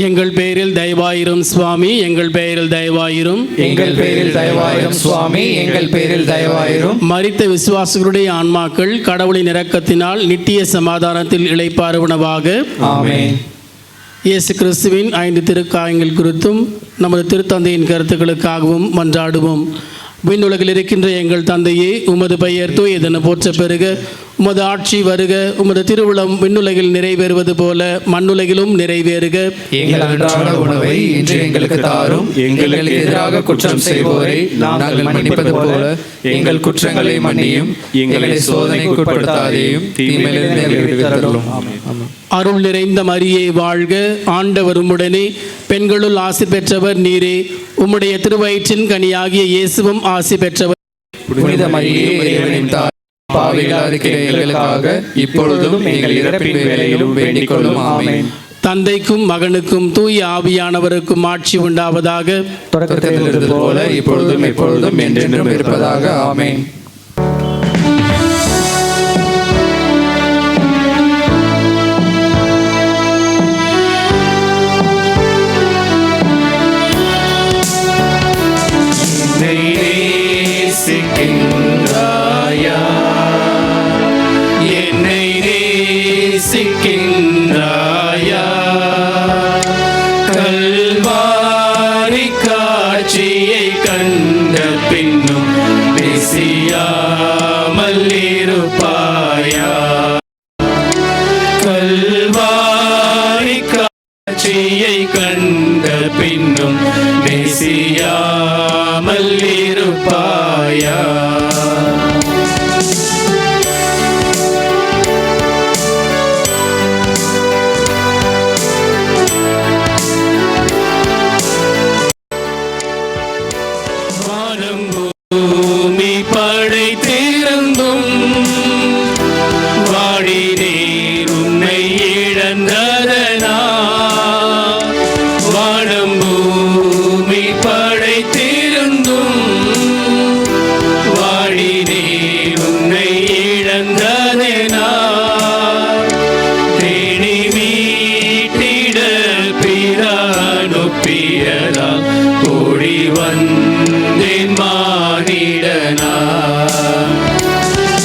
E: எங்கள் பெயரில் தயவாயிரும் சுவாமி, எங்கள் பெயரில் தயவாயிரும்,
G: எங்கள் பேரில் தயவாயிரும் சுவாமி, எங்கள் பேரில் தயவாயிரும்.
E: மரித்த விசுவாசிகளுடைய ஆன்மாக்கள் கடவுளின் இரக்கத்தினால் நித்திய சமாதானத்தில் இளைப்பாறுவனவாக.
G: ஆமென்.
E: இயேசு கிறிஸ்துவின் 5 திருக்காயங்கள் குறித்தும் நமது திருத்தந்தையின் கருத்துக்களுக்காகவும் மன்றாடுவோம். விண்ணுலகில் இருக்கின்ற எங்கள் தந்தையே, உமது பெயர் தூயதென போற்ற பெறுக. உமது ஆட்சி வருக. உமது திருவுளம் விண்ணுலகில் நிறைவேறுவது போல மண்ணுலகிலும் நிறைவேறுக.
F: எங்கள் அன்றாட உணவை இன்று எங்களுக்கு தாரும். எங்களுக்கு எதிராக குற்றம் செய்வோரை நாங்கள் மன்னிப்பது போல எங்கள் குற்றங்களை மன்னியும். எங்களை சோதனைக்கு உட்படுத்தாதேயும், தீமையிலிருந்து எங்களை விடுவித்தருளும்.
E: அருள் நிறைந்த மரியே வாழ்க. ஆண்டவர் உம்முடனே, பெண்களுள் ஆசி பெற்றவர் நீரே. உம்முடைய திருவயிற்றின் கனியாகிய இயேசுவும் ஆசி பெற்றவர்.
F: புனித மரியே, இறைவனின் தாய், பாவிகளாக இருக்கிற எங்களுக்காக இப்பொழுதும் எங்கள் இறப்பின் வேளையிலும் வேண்டிக் கொள்ளும். ஆமென்.
E: தந்தைக்கும் மகனுக்கும் தூய ஆவியானவருக்கும் ஆட்சி உண்டாவதாக.
F: தொடக்கத்தில் இருந்தது போல இப்பொழுதும் எப்பொழுதும் என்றென்றும் இருப்பதாக. ஆமென்.
E: என்னை நேசிக்கின்றாயா? கல்வாரி காட்சியை கண்ட பின்னும் பேசியாமல் இருப்பாயா? கல்வாரி காட்சியை கண்ட பின்னும் பேசியாமல் இருப்பாயா? பூமி படைத்திருந்தும் வாடினேன் உன்னை இழந்ததனா? வானம் பூமி படைத்திருந்தும் வாடினேன் உன்னை இழந்ததனா? தேடி மீட்டிட பிறனுப்பியதால் ஓடி வந்தேன் மானிடனா?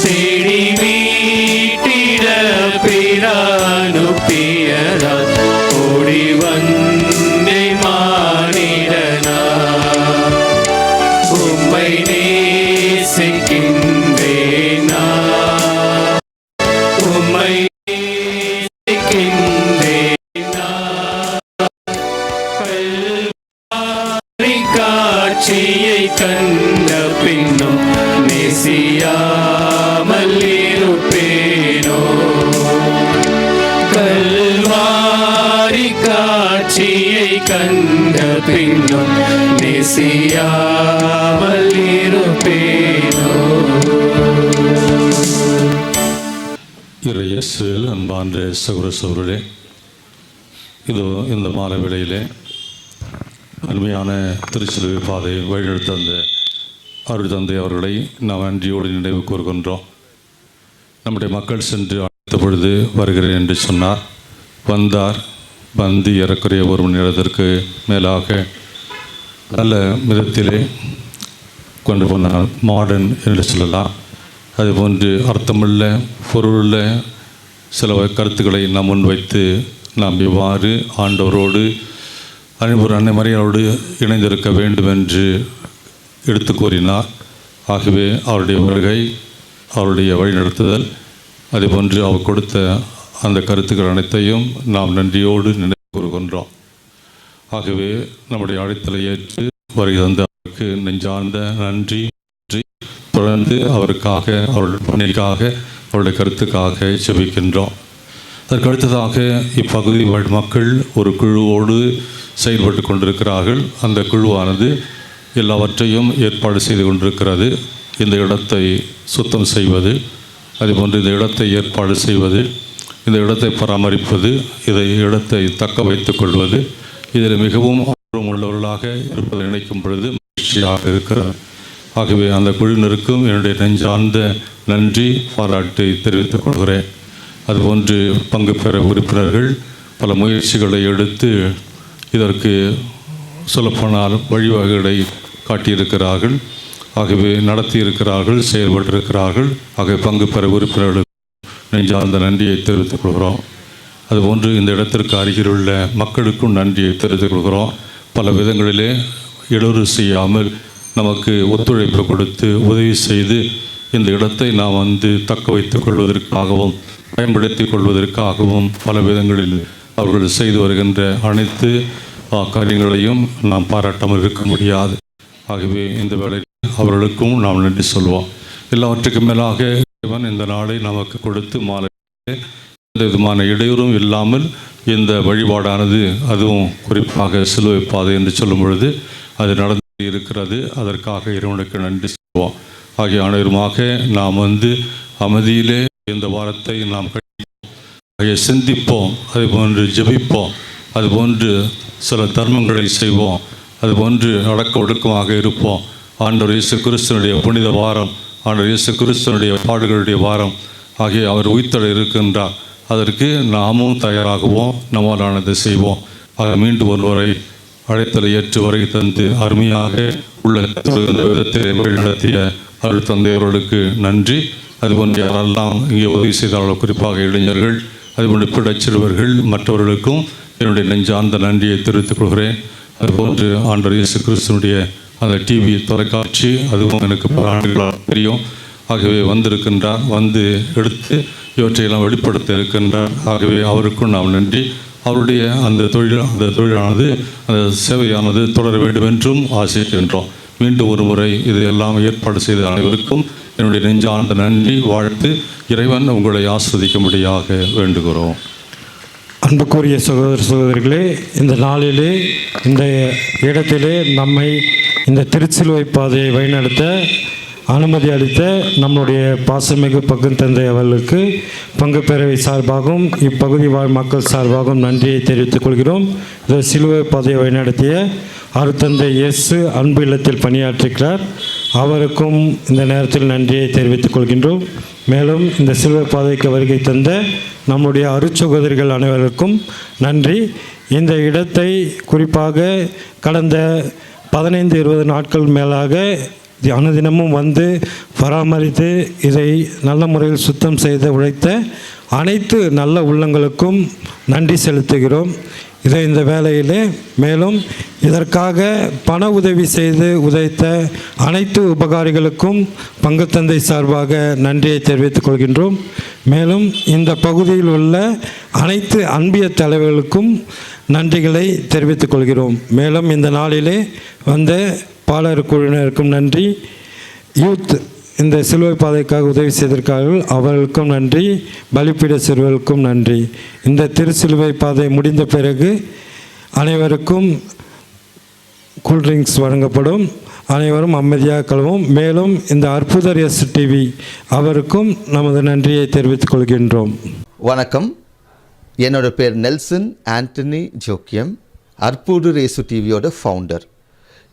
E: தேடி மீட்டிட பிறனுப்பியதால் ஓடி வந்தேன் மானிடனா? உம்மை நேசிக்கின்றேனா? உம்மை நேசிக்கின்றேனா? கல்வாரி காட்சியை கண்ட பின்னும் நேசியாமல் இருப்பேனோ? கல்வாரி காட்சியை கண்ட பின்னும் நேசியாமல் இருப்பேனோ?
H: இறையேசுவில் அன்பார்ந்த சகோதர சகோதரரே, இதோ இந்த மாலை வேளையிலே அருமையான திருச்சிலுவை பாதையை வழிநடத்த அந்த அருள் தந்தை அவர்களை நாம் நன்றியோடு நினைவு கூறுகின்றோம். நம்முடைய மக்கள் சென்று அழைத்த பொழுது வருகிறேன் என்று சொன்னார். வந்தார். வந்து ஏறக்குறைய ஒரு மணி நேரத்திற்கு மேலாக நல்ல விதத்திலே கொண்டு போனார். மாடர்ன் என்று சொல்லலாம். அதுபோன்று அர்த்தமுள்ள பொருளுள்ள சில கருத்துக்களை நாம் முன்வைத்து நாம் இவ்வாறு ஆண்டவரோடு அன்பர் அன்னை மரியாளோடு இணைந்திருக்க வேண்டும் என்று எடுத்து கூறினார். ஆகவே அவருடைய வருகை, அவருடைய வழிநடத்துதல், அதுபோன்று அவர் கொடுத்த அந்த கருத்துக்கள் அனைத்தையும் நாம் நன்றியோடு நினைவு கூறுகின்றோம். ஆகவே நம்முடைய அழைத்தலை ஏற்று வருகை தந்த அவருக்கு நெஞ்சார்ந்த நன்றி தொடர்ந்து அவருக்காக, அவருடைய பணிக்காக, அவருடைய கருத்துக்காக ஜெபிக்கின்றோம். அதற்கு அடுத்ததாக இப்பகுதி வாழ் மக்கள் ஒரு குழுவோடு செயல்பட்டு கொண்டிருக்கிறார்கள். அந்த குழுவானது எல்லாவற்றையும் ஏற்பாடு செய்து கொண்டிருக்கிறது. இந்த இடத்தை சுத்தம் செய்வது, அதுபோன்று இந்த இடத்தை ஏற்பாடு செய்வது, இந்த இடத்தை பராமரிப்பது, இடத்தை தக்க வைத்துக் கொள்வது, இதில் மிகவும் ஆர்வம் உள்ளவர்களாக இருப்பதை நினைக்கும் பொழுது மகிழ்ச்சியாக இருக்கிறார். ஆகவே அந்த குழுவினருக்கும் என்னுடைய நெஞ்சார்ந்த நன்றி பாராட்டை தெரிவித்துக் கொள்கிறேன். அதுபோன்று பங்கு பெற உறுப்பினர்கள் பல முயற்சிகளை எடுத்து இதற்கு சொல்லப்போனால் வழிவகைகளை காட்டியிருக்கிறார்கள். ஆகவே நடத்தியிருக்கிறார்கள், செயல்பட்டிருக்கிறார்கள். ஆகவே பங்கு பெற உறுப்பினர்களுக்கு நெஞ்சார்ந்த நன்றியை தெரிவித்துக் கொள்கிறோம். அதுபோன்று இந்த இடத்திற்கு அருகிலுள்ள மக்களுக்கும் நன்றியை தெரிவித்துக் கொள்கிறோம். பல விதங்களிலே இடையூறு செய்யாமல் நமக்கு ஒத்துழைப்பு கொடுத்து உதவி செய்து இந்த இடத்தை நாம் தக்க வைத்துக் கொள்வதற்காகவும் பயன்படுத்திக் கொள்வதற்காகவும் பல விதங்களில் அவர்கள் செய்து வருகின்ற அனைத்து காரியங்களையும் நாம் பாராட்டாமல் இருக்க முடியாது. ஆகவே இந்த வேளையில் அவர்களுக்கும் நாம் நன்றி சொல்வோம். எல்லாவற்றுக்கும் மேலாக இறைவன் இந்த நாளை நமக்கு கொடுத்து மாலை எந்த விதமான இடையூறும் இல்லாமல் இந்த வழிபாடானது, அதுவும் குறிப்பாக சிலுவை பாதை என்று சொல்லும் பொழுது அது நடந்து இருக்கிறது. அதற்காக இறைவனுக்கு நன்றி சொல்வோம். ஆகிய அனைவருமாக நாம் அமைதியிலே இந்த வாரத்தை நாம் சிந்திப்போம், அதுபோன்று ஜெபிப்போம், அதுபோன்று சில தர்மங்களை செய்வோம், அதுபோன்று அடக்க ஒடுக்கமாக இருப்போம். ஆண்டவர் இயேசு கிறிஸ்துவனுடைய புனித வாரம், ஆண்டவர் இயேசு கிறிஸ்துவனுடைய பாடுகளுடைய வாரம் ஆகிய அவர் உயிர்த்தெழ இருக்கின்றார். அதற்கு நாமும் தயாராகுவோம், நம்மாலானதை செய்வோம். ஆக மீண்டும் ஒருவரை அழைத்தலை ஏற்று வரை தந்து அருமையாக உள்ள விதத்தை நடத்திய அருள் தந்தையவர்களுக்கு நன்றி. அதுபோன்று யாரெல்லாம் இங்கே உதவி செய்தார்கள், குறிப்பாக இளைஞர்கள், அதுபோன்று பிடச் சிறுவர்கள், மற்றவர்களுக்கும் என்னுடைய நெஞ்சார்ந்த நன்றியை தெரிவித்துக் கொள்கிறேன். அதுபோன்று ஆண்டவர் இயேசு கிறிஸ்துவனுடைய அந்த டிவி தொலைக்காட்சி, அதுவும் எனக்கு பல ஆண்டுகளாக தெரியும். ஆகவே வந்திருக்கின்றார், எடுத்து இவற்றையெல்லாம் வெளிப்படுத்த இருக்கின்றார். ஆகவே அவருக்கும் நாம் நன்றி. அவருடைய அந்த தொழிலானது, அந்த சேவையானது தொடர வேண்டும் என்றும் ஆசைக்கின்றோம். மீண்டும் ஒரு முறை இதையெல்லாம் ஏற்பாடு செய்த அனைவருக்கும் என்னுடைய நெஞ்சார்ந்த நன்றி, வாழ்த்து. இறைவன் உங்களை ஆஸ்வதிக்கும்படியாக வேண்டுகிறோம்.
I: அன்புக்குரிய சகோதர சகோதரிகளே, இந்த நாளிலே இந்த இடத்திலே நம்மை இந்த திருச்சிலுவை பாதையை வழிநடத்த அனுமதி அளித்த நம்முடைய பாசமிகு பங்கு தந்தை அவர்களுக்கு பங்கு பேரவை சார்பாகவும் இப்பகுதி வாழ் மக்கள் சார்பாகவும் நன்றியை தெரிவித்துக் கொள்கிறோம். இந்த சிலுவை பாதையை வழிநடத்திய அருட்தந்தை இயேசு அன்பு இல்லத்தில் பணியாற்றுகிறார். அவருக்கும் இந்த நேரத்தில் நன்றியை தெரிவித்துக் கொள்கின்றோம். மேலும் இந்த சிலுவை பாதைக்கு வருகை தந்த நம்முடைய அருட்சகோதரிகள் அனைவருக்கும் நன்றி. இந்த இடத்தை குறிப்பாக கடந்த 15-20 நாட்கள் மேலாக அனுதினமும் பராமரித்து இதை நல்ல முறையில் சுத்தம் செய்து உழைத்த அனைத்து நல்ல உள்ளங்களுக்கும் நன்றி செலுத்துகிறோம். இந்த வேளையிலே மேலும் இதற்காக பண உதவி செய்து உதைத்த அனைத்து உபகாரிகளுக்கும் பங்கு தந்தை சார்பாக நன்றியை தெரிவித்துக் கொள்கின்றோம். மேலும் இந்த பகுதியில் உள்ள அனைத்து அன்பிய தலைவர்களுக்கும் நன்றிகளை தெரிவித்துக் கொள்கிறோம். மேலும் இந்த நாளிலே பாலர் குழுவினருக்கும் நன்றி. யூத் இந்த சிலுவை பாதைக்காக உதவி செய்திருக்கிறார்கள், அவர்களுக்கும் நன்றி. பலிப்பீட சிறுவர்களுக்கும் நன்றி. இந்த திருச்சிலுவை பாதை முடிந்த பிறகு அனைவருக்கும் கூல்ட்ரிங்க்ஸ் வழங்கப்படும். அனைவரும் அமைதியாக கலவும். மேலும் இந்த அற்புதர் எஸ் டிவி அவருக்கும் நமது நன்றியை தெரிவித்துக் கொள்கின்றோம்.
B: வணக்கம். என்னோட பேர் நெல்சன் ஆண்டனி ஜோக்கியம், அற்புதர் இயேசு டிவியோட ஃபவுண்டர்.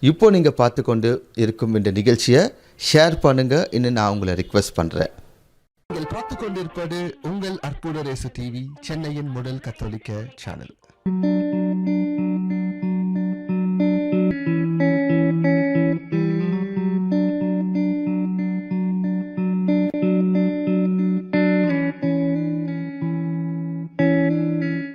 B: இப்போ நீங்கள் பார்த்து கொண்டு இருக்கும் இந்த நிகழ்ச்சியை ஷேர் பண்ணுங்க, இன்னும் நான் உங்களை ரிக்வெஸ்ட் பண்ணுறேன்.
A: நீங்கள் பார்த்து கொண்டிருப்பது உங்கள் அற்புதர் இயேசு டிவி, சென்னையின் முதல் கத்தோலிக்க சேனல்.